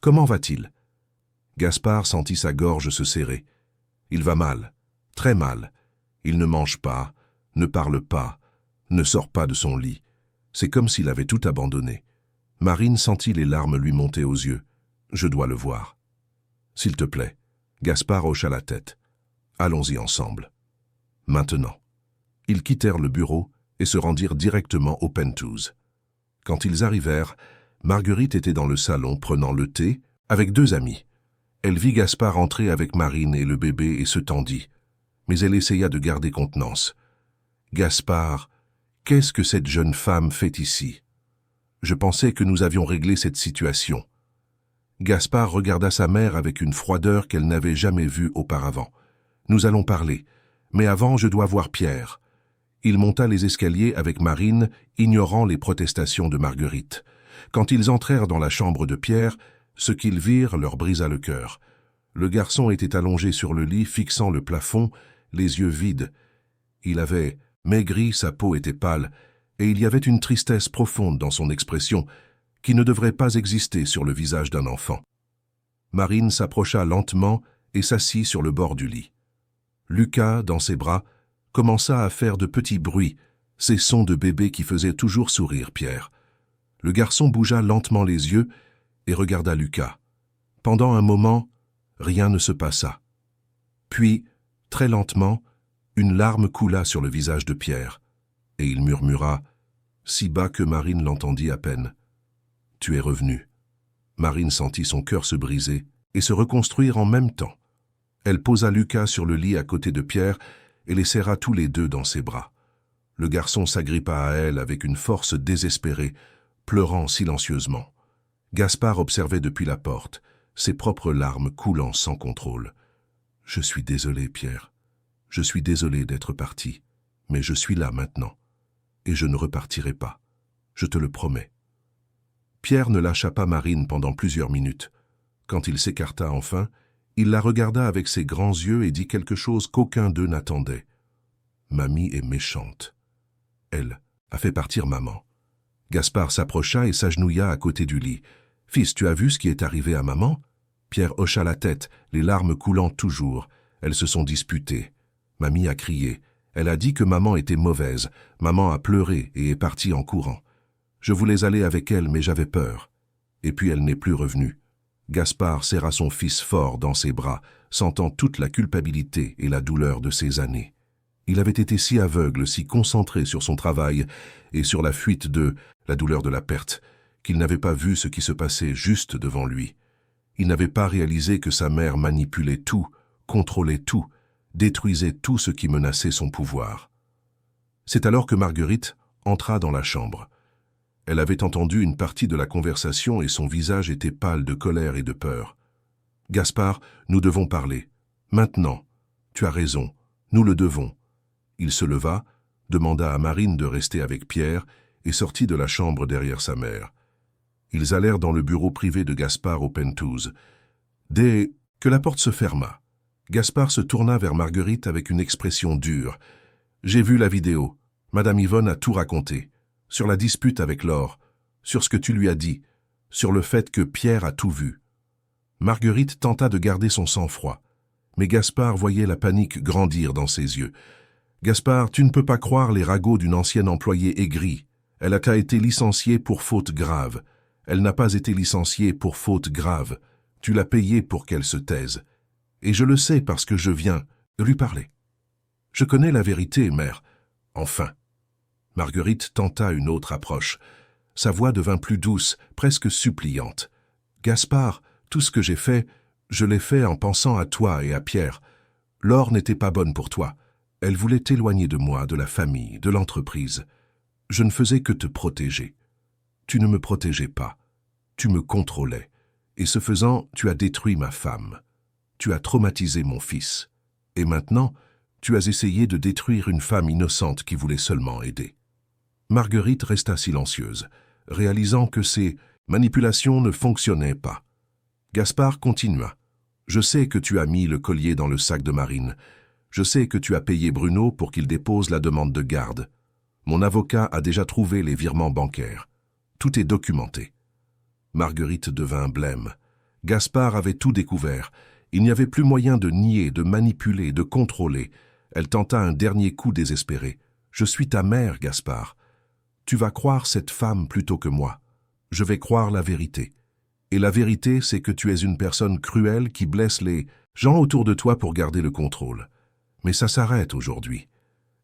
comment va-t-il » Gaspard sentit sa gorge se serrer. Il va mal, très mal. Il ne mange pas, ne parle pas, ne sort pas de son lit. C'est comme s'il avait tout abandonné. Marine sentit les larmes lui monter aux yeux. « Je dois le voir. »« S'il te plaît. » Gaspard hocha la tête. « Allons-y ensemble. » Maintenant. Ils quittèrent le bureau et se rendirent directement au Penthouse. Quand ils arrivèrent, Marguerite était dans le salon prenant le thé avec deux amis. Elle vit Gaspard entrer avec Marine et le bébé et se tendit. Mais elle essaya de garder contenance. « Gaspard, qu'est-ce que cette jeune femme fait ici? Je pensais que nous avions réglé cette situation. » Gaspard regarda sa mère avec une froideur qu'elle n'avait jamais vue auparavant. « Nous allons parler, mais avant je dois voir Pierre. » Il monta les escaliers avec Marine, ignorant les protestations de Marguerite. Quand ils entrèrent dans la chambre de Pierre, ce qu'ils virent leur brisa le cœur. Le garçon était allongé sur le lit, fixant le plafond, les yeux vides. Il avait maigri, sa peau était pâle, et il y avait une tristesse profonde dans son expression qui ne devrait pas exister sur le visage d'un enfant. Marine s'approcha lentement et s'assit sur le bord du lit. Lucas, dans ses bras, commença à faire de petits bruits, ces sons de bébé qui faisaient toujours sourire Pierre. Le garçon bougea lentement les yeux et regarda Lucas. Pendant un moment, rien ne se passa. Puis, très lentement, Une larme coula sur le visage de Pierre, et il murmura, si bas que Marine l'entendit à peine. « Tu es revenu. » Marine sentit son cœur se briser et se reconstruire en même temps. Elle posa Lucas sur le lit à côté de Pierre et les serra tous les deux dans ses bras. Le garçon s'agrippa à elle avec une force désespérée, pleurant silencieusement. Gaspard observait depuis la porte, ses propres larmes coulant sans contrôle. « Je suis désolé, Pierre. Je suis désolé d'être parti, mais je suis là maintenant. Et je ne repartirai pas. Je te le promets. » Pierre ne lâcha pas Marine pendant plusieurs minutes. Quand il s'écarta enfin, il la regarda avec ses grands yeux et dit quelque chose qu'aucun d'eux n'attendait. « Mamie est méchante. Elle a fait partir maman. » Gaspard s'approcha et s'agenouilla à côté du lit. « Fils, tu as vu ce qui est arrivé à maman ?» Pierre hocha la tête, les larmes coulant toujours. Elles se sont disputées. Mamie a crié. Elle a dit que maman était mauvaise. Maman a pleuré et est partie en courant. Je voulais aller avec elle, mais j'avais peur. Et puis elle n'est plus revenue. Gaspard serra son fils fort dans ses bras, sentant toute la culpabilité et la douleur de ces années. Il avait été si aveugle, si concentré sur son travail et sur la fuite la douleur de la perte, qu'il n'avait pas vu ce qui se passait juste devant lui. Il n'avait pas réalisé que sa mère manipulait tout, contrôlait tout, détruisait tout ce qui menaçait son pouvoir. C'est alors que Marguerite entra dans la chambre. Elle avait entendu une partie de la conversation et son visage était pâle de colère et de peur. « Gaspard, nous devons parler. Maintenant. Tu as raison. Nous le devons. » Il se leva, demanda à Marine de rester avec Pierre et sortit de la chambre derrière sa mère. Ils allèrent dans le bureau privé de Gaspard au penthouse. Dès que la porte se ferma, Gaspard se tourna vers Marguerite avec une expression dure. « J'ai vu la vidéo. Madame Yvonne a tout raconté. Sur la dispute avec Laure, sur ce que tu lui as dit, sur le fait que Pierre a tout vu. » Marguerite tenta de garder son sang-froid, mais Gaspard voyait la panique grandir dans ses yeux. « Gaspard, tu ne peux pas croire les ragots d'une ancienne employée aigrie. Elle a été licenciée pour faute grave. Elle n'a pas été licenciée pour faute grave. Tu l'as payée pour qu'elle se taise. Et je le sais parce que je viens de lui parler. Je connais la vérité, mère. Enfin. » Marguerite tenta une autre approche. Sa voix devint plus douce, presque suppliante. « Gaspard, tout ce que j'ai fait, je l'ai fait en pensant à toi et à Pierre. Laure n'était pas bonne pour toi. Elle voulait t'éloigner de moi, de la famille, de l'entreprise. Je ne faisais que te protéger. Tu ne me protégeais pas. Tu me contrôlais. Et ce faisant, tu as détruit ma femme. Tu as traumatisé mon fils. Et maintenant, tu as essayé de détruire une femme innocente qui voulait seulement aider. » Marguerite resta silencieuse, réalisant que ses manipulations ne fonctionnaient pas. Gaspard continua. « Je sais que tu as mis le collier dans le sac de Marine. Je sais que tu as payé Bruno pour qu'il dépose la demande de garde. Mon avocat a déjà trouvé les virements bancaires. Tout est documenté. » Marguerite devint blême. Gaspard avait tout découvert. Il n'y avait plus moyen de nier, de manipuler, de contrôler. Elle tenta un dernier coup désespéré. « Je suis ta mère, Gaspard. Tu vas croire cette femme plutôt que moi. Je vais croire la vérité. Et la vérité, c'est que tu es une personne cruelle qui blesse les gens autour de toi pour garder le contrôle. Mais ça s'arrête aujourd'hui. »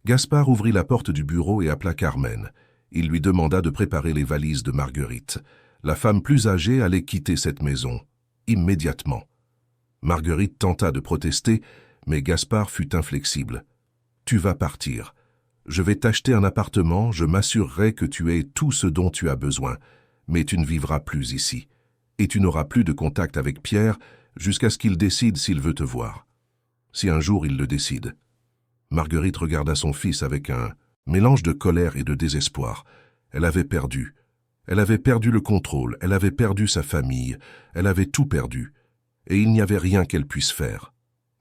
Gaspard ouvrit la porte du bureau et appela Carmen. Il lui demanda de préparer les valises de Marguerite. La femme plus âgée allait quitter cette maison, immédiatement. Marguerite tenta de protester, mais Gaspard fut inflexible. « Tu vas partir. Je vais t'acheter un appartement, je m'assurerai que tu aies tout ce dont tu as besoin, mais tu ne vivras plus ici. Et tu n'auras plus de contact avec Pierre jusqu'à ce qu'il décide s'il veut te voir. Si un jour il le décide. » Marguerite regarda son fils avec un mélange de colère et de désespoir. Elle avait perdu. Elle avait perdu le contrôle, elle avait perdu sa famille, elle avait tout perdu. Et il n'y avait rien qu'elle puisse faire.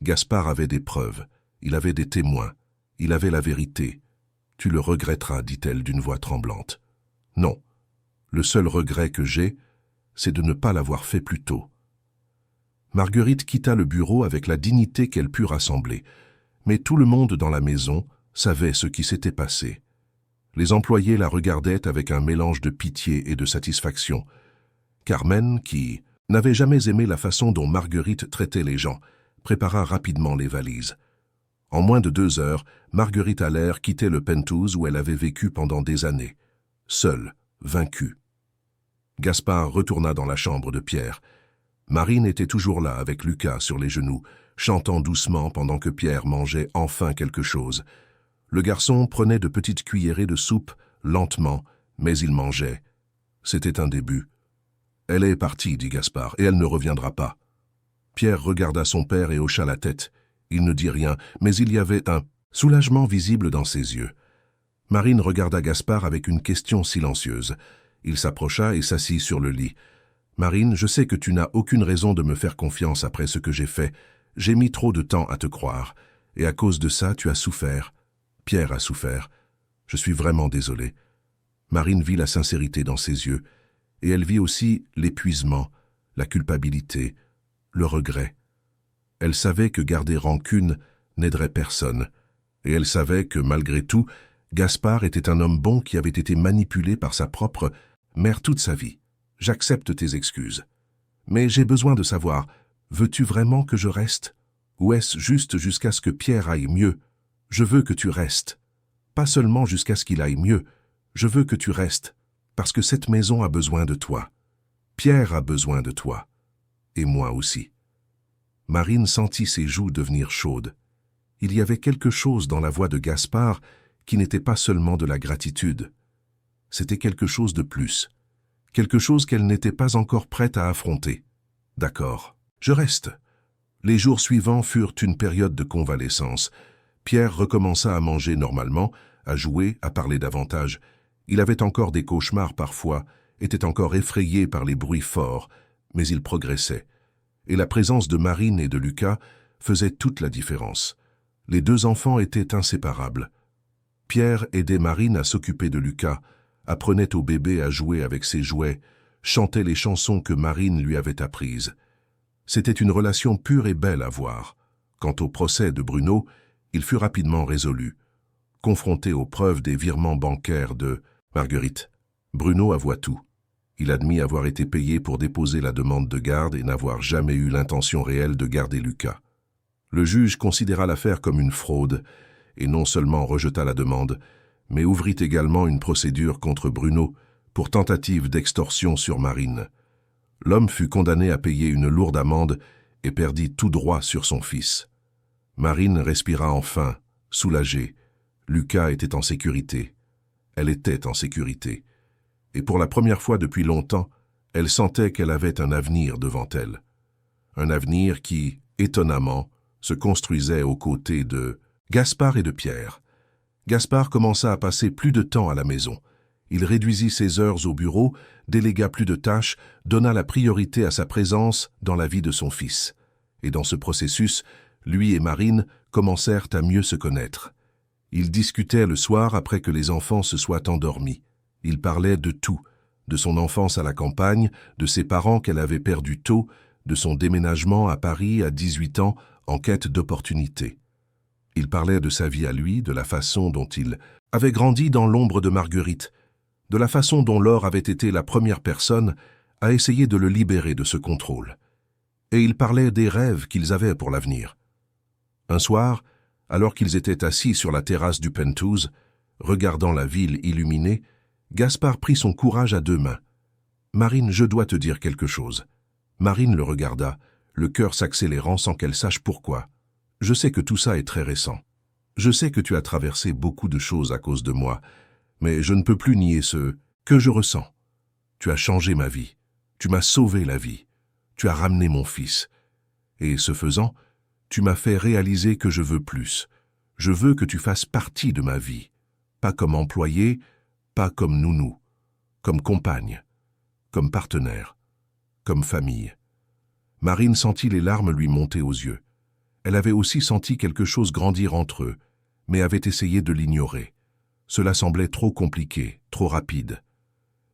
Gaspard avait des preuves, il avait des témoins, il avait la vérité. « Tu le regretteras, dit-elle d'une voix tremblante. « Non, le seul regret que j'ai, c'est de ne pas l'avoir fait plus tôt. » Marguerite quitta le bureau avec la dignité qu'elle put rassembler, mais tout le monde dans la maison savait ce qui s'était passé. Les employés la regardaient avec un mélange de pitié et de satisfaction. Carmen, qui n'avait jamais aimé la façon dont Marguerite traitait les gens, prépara rapidement les valises. En moins de 2 heures, Marguerite Allaire quittait le penthouse où elle avait vécu pendant des années. Seule, vaincue. Gaspard retourna dans la chambre de Pierre. Marine était toujours là avec Lucas sur les genoux, chantant doucement pendant que Pierre mangeait enfin quelque chose. Le garçon prenait de petites cuillerées de soupe, lentement, mais il mangeait. C'était un début. « Elle est partie, dit Gaspard, et elle ne reviendra pas. » Pierre regarda son père et hocha la tête. Il ne dit rien, mais il y avait un soulagement visible dans ses yeux. Marine regarda Gaspard avec une question silencieuse. Il s'approcha et s'assit sur le lit. « Marine, je sais que tu n'as aucune raison de me faire confiance après ce que j'ai fait. J'ai mis trop de temps à te croire. Et à cause de ça, tu as souffert. Pierre a souffert. Je suis vraiment désolé. » Marine vit la sincérité dans ses yeux. Et elle vit aussi l'épuisement, la culpabilité, le regret. Elle savait que garder rancune n'aiderait personne. Et elle savait que, malgré tout, Gaspard était un homme bon qui avait été manipulé par sa propre mère toute sa vie. « J'accepte tes excuses. Mais j'ai besoin de savoir, veux-tu vraiment que je reste? Ou est-ce juste jusqu'à ce que Pierre aille mieux? Je veux que tu restes. Pas seulement jusqu'à ce qu'il aille mieux. Je veux que tu restes, parce que cette maison a besoin de toi. Pierre a besoin de toi. Et moi aussi. » Marine sentit ses joues devenir chaudes. Il y avait quelque chose dans la voix de Gaspard qui n'était pas seulement de la gratitude. C'était quelque chose de plus. Quelque chose qu'elle n'était pas encore prête à affronter. « D'accord, je reste. » Les jours suivants furent une période de convalescence. Pierre recommença à manger normalement, à jouer, à parler davantage. Il avait encore des cauchemars parfois, était encore effrayé par les bruits forts, mais il progressait. Et la présence de Marine et de Lucas faisait toute la différence. Les 2 enfants étaient inséparables. Pierre aidait Marine à s'occuper de Lucas, apprenait au bébé à jouer avec ses jouets, chantait les chansons que Marine lui avait apprises. C'était une relation pure et belle à voir. Quant au procès de Bruno, il fut rapidement résolu. Confronté aux preuves des virements bancaires de Marguerite, Bruno avoua tout. Il admit avoir été payé pour déposer la demande de garde et n'avoir jamais eu l'intention réelle de garder Lucas. Le juge considéra l'affaire comme une fraude et non seulement rejeta la demande, mais ouvrit également une procédure contre Bruno pour tentative d'extorsion sur Marine. L'homme fut condamné à payer une lourde amende et perdit tout droit sur son fils. Marine respira enfin, soulagée. Lucas était en sécurité. Elle était en sécurité. Et pour la première fois depuis longtemps, elle sentait qu'elle avait un avenir devant elle. Un avenir qui, étonnamment, se construisait aux côtés de Gaspard et de Pierre. Gaspard commença à passer plus de temps à la maison. Il réduisit ses heures au bureau, délégua plus de tâches, donna la priorité à sa présence dans la vie de son fils. Et dans ce processus, lui et Marine commencèrent à mieux se connaître. Ils discutaient le soir après que les enfants se soient endormis. Ils parlaient de tout, de son enfance à la campagne, de ses parents qu'elle avait perdus tôt, de son déménagement à Paris à 18 ans en quête d'opportunités. Il parlait de sa vie à lui, de la façon dont il avait grandi dans l'ombre de Marguerite, de la façon dont Laure avait été la première personne à essayer de le libérer de ce contrôle. Et il parlait des rêves qu'ils avaient pour l'avenir. Un soir, alors qu'ils étaient assis sur la terrasse du penthouse, regardant la ville illuminée, Gaspard prit son courage à 2 mains. « Marine, je dois te dire quelque chose. » Marine le regarda, le cœur s'accélérant sans qu'elle sache pourquoi. « Je sais que tout ça est très récent. Je sais que tu as traversé beaucoup de choses à cause de moi, mais je ne peux plus nier ce que je ressens. Tu as changé ma vie. Tu m'as sauvé la vie. Tu as ramené mon fils. Et ce faisant, tu m'as fait réaliser que je veux plus. Je veux que tu fasses partie de ma vie. Pas comme employé, pas comme nounou, comme compagne, comme partenaire, comme famille. » Marine sentit les larmes lui monter aux yeux. Elle avait aussi senti quelque chose grandir entre eux, mais avait essayé de l'ignorer. Cela semblait trop compliqué, trop rapide.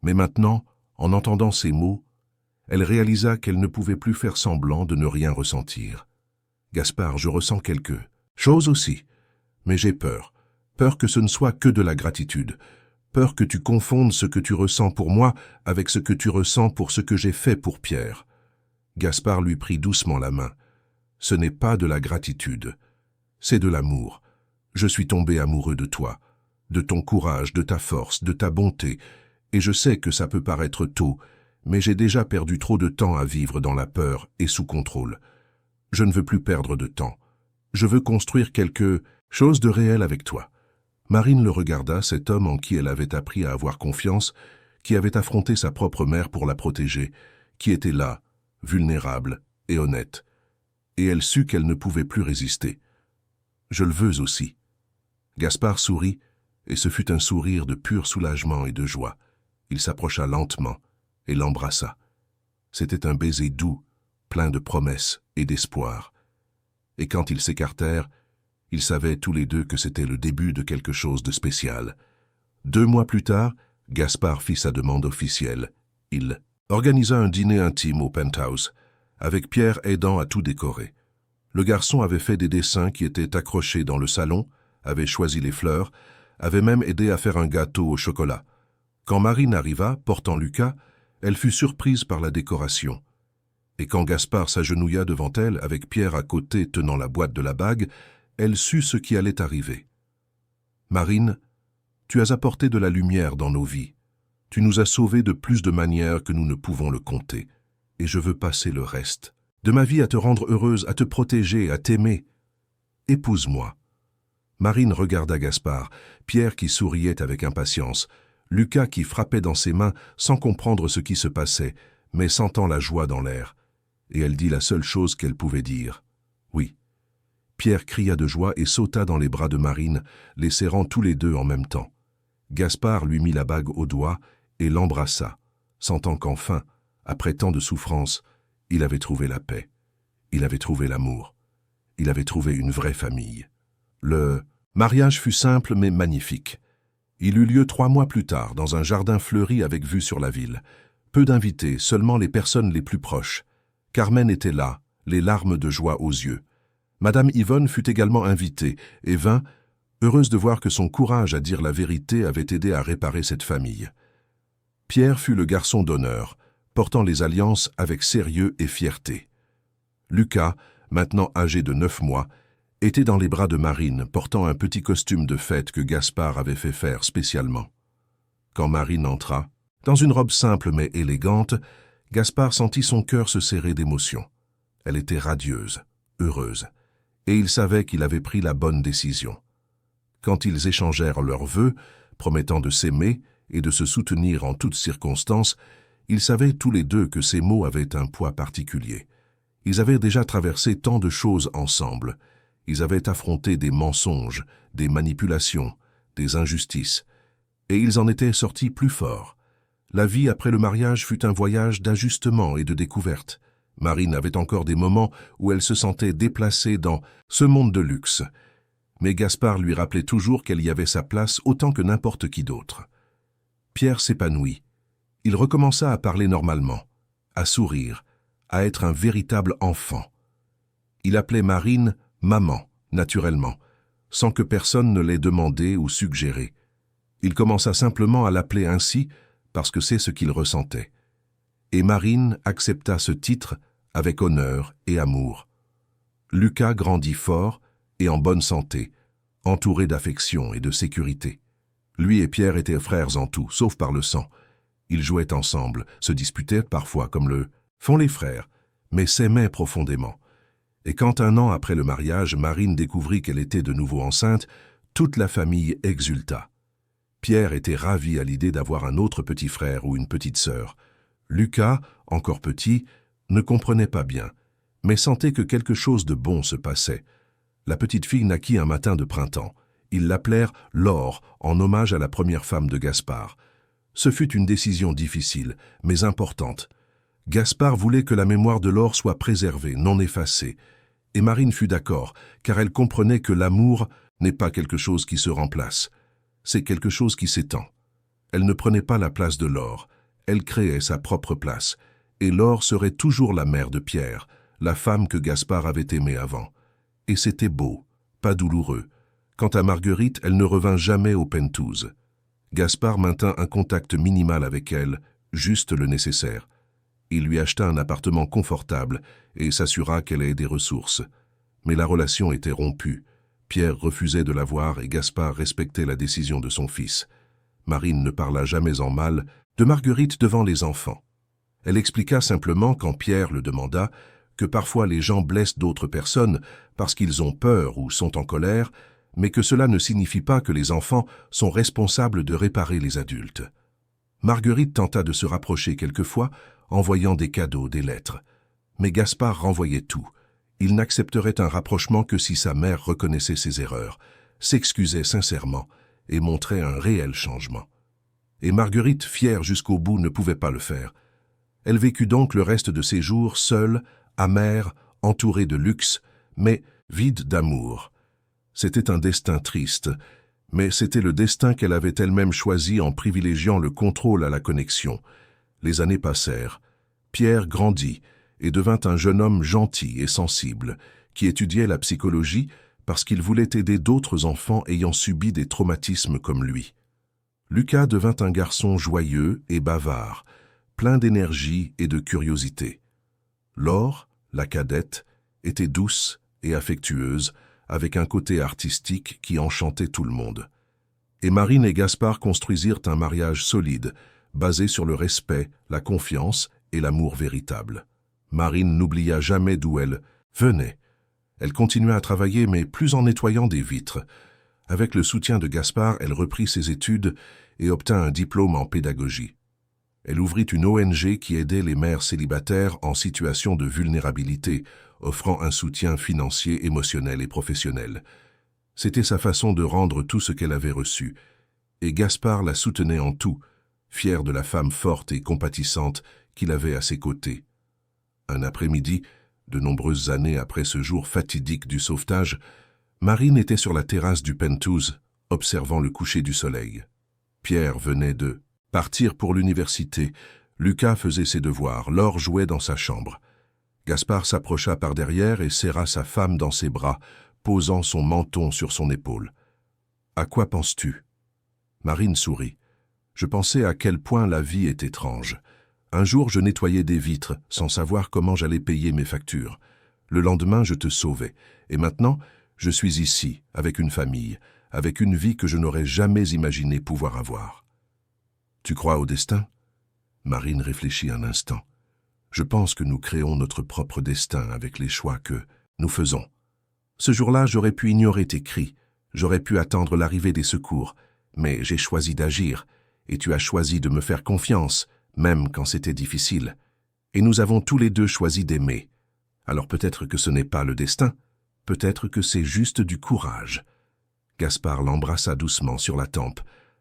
Mais maintenant, en entendant ces mots, elle réalisa qu'elle ne pouvait plus faire semblant de ne rien ressentir. « Gaspard, je ressens quelque chose aussi, mais j'ai peur. Peur que ce ne soit que de la gratitude. Peur que tu confondes ce que tu ressens pour moi avec ce que tu ressens pour ce que j'ai fait pour Pierre. » Gaspard lui prit doucement la main. « Ce n'est pas de la gratitude. c'est de l'amour. Je suis tombé amoureux de toi, de ton courage, de ta force, de ta bonté, et je sais que ça peut paraître tôt, mais j'ai déjà perdu trop de temps à vivre dans la peur et sous contrôle. Je ne veux plus perdre de temps. Je veux construire quelque chose de réel avec toi. » Marine le regarda, cet homme en qui elle avait appris à avoir confiance, qui avait affronté sa propre mère pour la protéger, qui était là, vulnérable et honnête. Et elle sut qu'elle ne pouvait plus résister. « Je le veux aussi. » Gaspard sourit, et ce fut un sourire de pur soulagement et de joie. Il s'approcha lentement et l'embrassa. C'était un baiser doux, plein de promesses et d'espoir. Et quand ils s'écartèrent, ils savaient tous les deux que c'était le début de quelque chose de spécial. 2 mois plus tard, Gaspard fit sa demande officielle. Il organisa un dîner intime au penthouse, avec Pierre aidant à tout décorer. Le garçon avait fait des dessins qui étaient accrochés dans le salon, avait choisi les fleurs, avait même aidé à faire un gâteau au chocolat. Quand Marine arriva, portant Lucas, elle fut surprise par la décoration. Et quand Gaspard s'agenouilla devant elle, avec Pierre à côté tenant la boîte de la bague, elle sut ce qui allait arriver. « Marine, tu as apporté de la lumière dans nos vies. Tu nous as sauvés de plus de manières que nous ne pouvons le compter. Et je veux passer le reste de ma vie à te rendre heureuse, à te protéger, à t'aimer. Épouse-moi. » Marine regarda Gaspard, Pierre qui souriait avec impatience, Lucas qui frappait dans ses mains sans comprendre ce qui se passait, mais sentant la joie dans l'air. Et elle dit la seule chose qu'elle pouvait dire. « Oui. » Pierre cria de joie et sauta dans les bras de Marine, les serrant tous les deux en même temps. Gaspard lui mit la bague au doigt et l'embrassa, sentant qu'enfin, après tant de souffrances, il avait trouvé la paix. Il avait trouvé l'amour. Il avait trouvé une vraie famille. Le mariage fut simple mais magnifique. Il eut lieu 3 mois plus tard, dans un jardin fleuri avec vue sur la ville. Peu d'invités, seulement les personnes les plus proches. Carmen était là, les larmes de joie aux yeux. Madame Yvonne fut également invitée et vint, heureuse de voir que son courage à dire la vérité avait aidé à réparer cette famille. Pierre fut le garçon d'honneur, portant les alliances avec sérieux et fierté. Lucas, maintenant âgé de 9 mois, était dans les bras de Marine, portant un petit costume de fête que Gaspard avait fait faire spécialement. Quand Marine entra, dans une robe simple mais élégante, Gaspard sentit son cœur se serrer d'émotion. Elle était radieuse, heureuse, et il savait qu'il avait pris la bonne décision. Quand ils échangèrent leurs vœux, promettant de s'aimer et de se soutenir en toutes circonstances, ils savaient tous les deux que ces mots avaient un poids particulier. Ils avaient déjà traversé tant de choses ensemble. Ils avaient affronté des mensonges, des manipulations, des injustices, et ils en étaient sortis plus forts. La vie après le mariage fut un voyage d'ajustement et de découverte. Marine avait encore des moments où elle se sentait déplacée dans ce monde de luxe. Mais Gaspard lui rappelait toujours qu'elle y avait sa place autant que n'importe qui d'autre. Pierre s'épanouit. Il recommença à parler normalement, à sourire, à être un véritable enfant. Il appelait Marine « maman », naturellement, sans que personne ne l'ait demandé ou suggéré. Il commença simplement à l'appeler ainsi parce que c'est ce qu'il ressentait. Et Marine accepta ce titre avec honneur et amour. Lucas grandit fort et en bonne santé, entouré d'affection et de sécurité. Lui et Pierre étaient frères en tout, sauf par le sang. Ils jouaient ensemble, se disputaient parfois comme le font les frères, mais s'aimaient profondément. Et quand 1 an après le mariage, Marine découvrit qu'elle était de nouveau enceinte, toute la famille exulta. Pierre était ravi à l'idée d'avoir un autre petit frère ou une petite sœur. Lucas, encore petit, ne comprenait pas bien, mais sentait que quelque chose de bon se passait. La petite fille naquit un matin de printemps. Ils l'appelèrent Laure, en hommage à la première femme de Gaspard. Ce fut une décision difficile, mais importante. Gaspard voulait que la mémoire de Laure soit préservée, non effacée. Et Marine fut d'accord, car elle comprenait que l'amour n'est pas quelque chose qui se remplace. C'est quelque chose qui s'étend. Elle ne prenait pas la place de Laure, elle créait sa propre place. Et Laure serait toujours la mère de Pierre, la femme que Gaspard avait aimée avant. Et c'était beau, pas douloureux. Quant à Marguerite, elle ne revint jamais au penthouse. Gaspard maintint un contact minimal avec elle, juste le nécessaire. Il lui acheta un appartement confortable et s'assura qu'elle ait des ressources. Mais la relation était rompue. Pierre refusait de la voir et Gaspard respectait la décision de son fils. Marine ne parla jamais en mal de Marguerite devant les enfants. Elle expliqua simplement, quand Pierre le demanda, que parfois les gens blessent d'autres personnes parce qu'ils ont peur ou sont en colère, mais que cela ne signifie pas que les enfants sont responsables de réparer les adultes. Marguerite tenta de se rapprocher quelquefois, envoyant des cadeaux, des lettres. Mais Gaspard renvoyait tout. Il n'accepterait un rapprochement que si sa mère reconnaissait ses erreurs, s'excusait sincèrement et montrait un réel changement. Et Marguerite, fière jusqu'au bout, ne pouvait pas le faire. Elle vécut donc le reste de ses jours seule, amère, entourée de luxe, mais vide d'amour. C'était un destin triste, mais c'était le destin qu'elle avait elle-même choisi en privilégiant le contrôle à la connexion. Les années passèrent. Pierre grandit et devint un jeune homme gentil et sensible, qui étudiait la psychologie parce qu'il voulait aider d'autres enfants ayant subi des traumatismes comme lui. Lucas devint un garçon joyeux et bavard, plein d'énergie et de curiosité. Laure, la cadette, était douce et affectueuse, avec un côté artistique qui enchantait tout le monde. Et Marine et Gaspard construisirent un mariage solide, basé sur le respect, la confiance et l'amour véritable. Marine n'oublia jamais d'où elle venait. Elle continua à travailler, mais plus en nettoyant des vitres. Avec le soutien de Gaspard, elle reprit ses études et obtint un diplôme en pédagogie. Elle ouvrit une ONG qui aidait les mères célibataires en situation de vulnérabilité, offrant un soutien financier, émotionnel et professionnel. C'était sa façon de rendre tout ce qu'elle avait reçu. Et Gaspard la soutenait en tout, fier de la femme forte et compatissante qu'il avait à ses côtés. Un après-midi, de nombreuses années après ce jour fatidique du sauvetage, Marine était sur la terrasse du penthouse, observant le coucher du soleil. Pierre venait de partir pour l'université. Lucas faisait ses devoirs. Laure jouait dans sa chambre. Gaspard s'approcha par derrière et serra sa femme dans ses bras, posant son menton sur son épaule. « À quoi penses-tu » Marine sourit. « Je pensais à quel point la vie est étrange. Un jour, je nettoyais des vitres, sans savoir comment j'allais payer mes factures. Le lendemain, je te sauvais. Et maintenant, je suis ici, avec une famille, avec une vie que je n'aurais jamais imaginé pouvoir avoir. » Tu crois au destin ? Marine réfléchit un instant. Je pense que nous créons notre propre destin avec les choix que nous faisons. Ce jour-là, j'aurais pu ignorer tes cris, j'aurais pu attendre l'arrivée des secours, mais j'ai choisi d'agir, et tu as choisi de me faire confiance, même quand c'était difficile. Et nous avons tous les deux choisi d'aimer. Alors peut-être que ce n'est pas le destin, peut-être que c'est juste du courage. Gaspard l'embrassa doucement sur la tempe.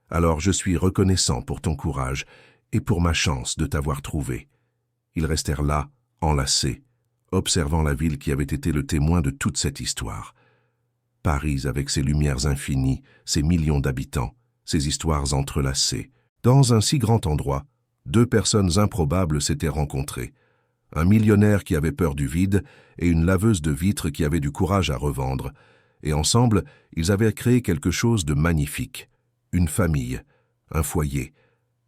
Alors je suis reconnaissant pour ton courage et pour ma chance de t'avoir trouvé. Ils restèrent là, enlacés, observant la ville qui avait été le témoin de toute cette histoire. Paris avec ses lumières infinies, ses millions d'habitants, ses histoires entrelacées. Dans un si grand endroit, deux personnes improbables s'étaient rencontrées. Un millionnaire qui avait peur du vide et une laveuse de vitres qui avait du courage à revendre. Et ensemble, ils avaient créé quelque chose de magnifique. Une famille, un foyer,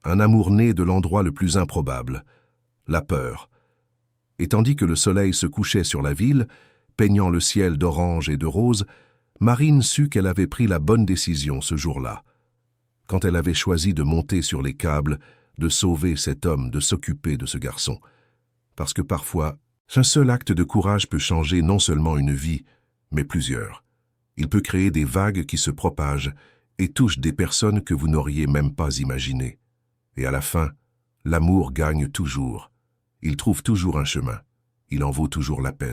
un amour né de l'endroit le plus improbable, la peur. Et tandis que le soleil se couchait sur la ville, peignant le ciel d'orange et de rose, Marine sut qu'elle avait pris la bonne décision ce jour-là. Quand elle avait choisi de monter sur les câbles, de sauver cet homme, de s'occuper de ce garçon. Parce que parfois, un seul acte de courage peut changer non seulement une vie, mais plusieurs. Il peut créer des vagues qui se propagent et touchent des personnes que vous n'auriez même pas imaginées. Et à la fin, l'amour gagne toujours. Il trouve toujours un chemin. Il en vaut toujours la peine.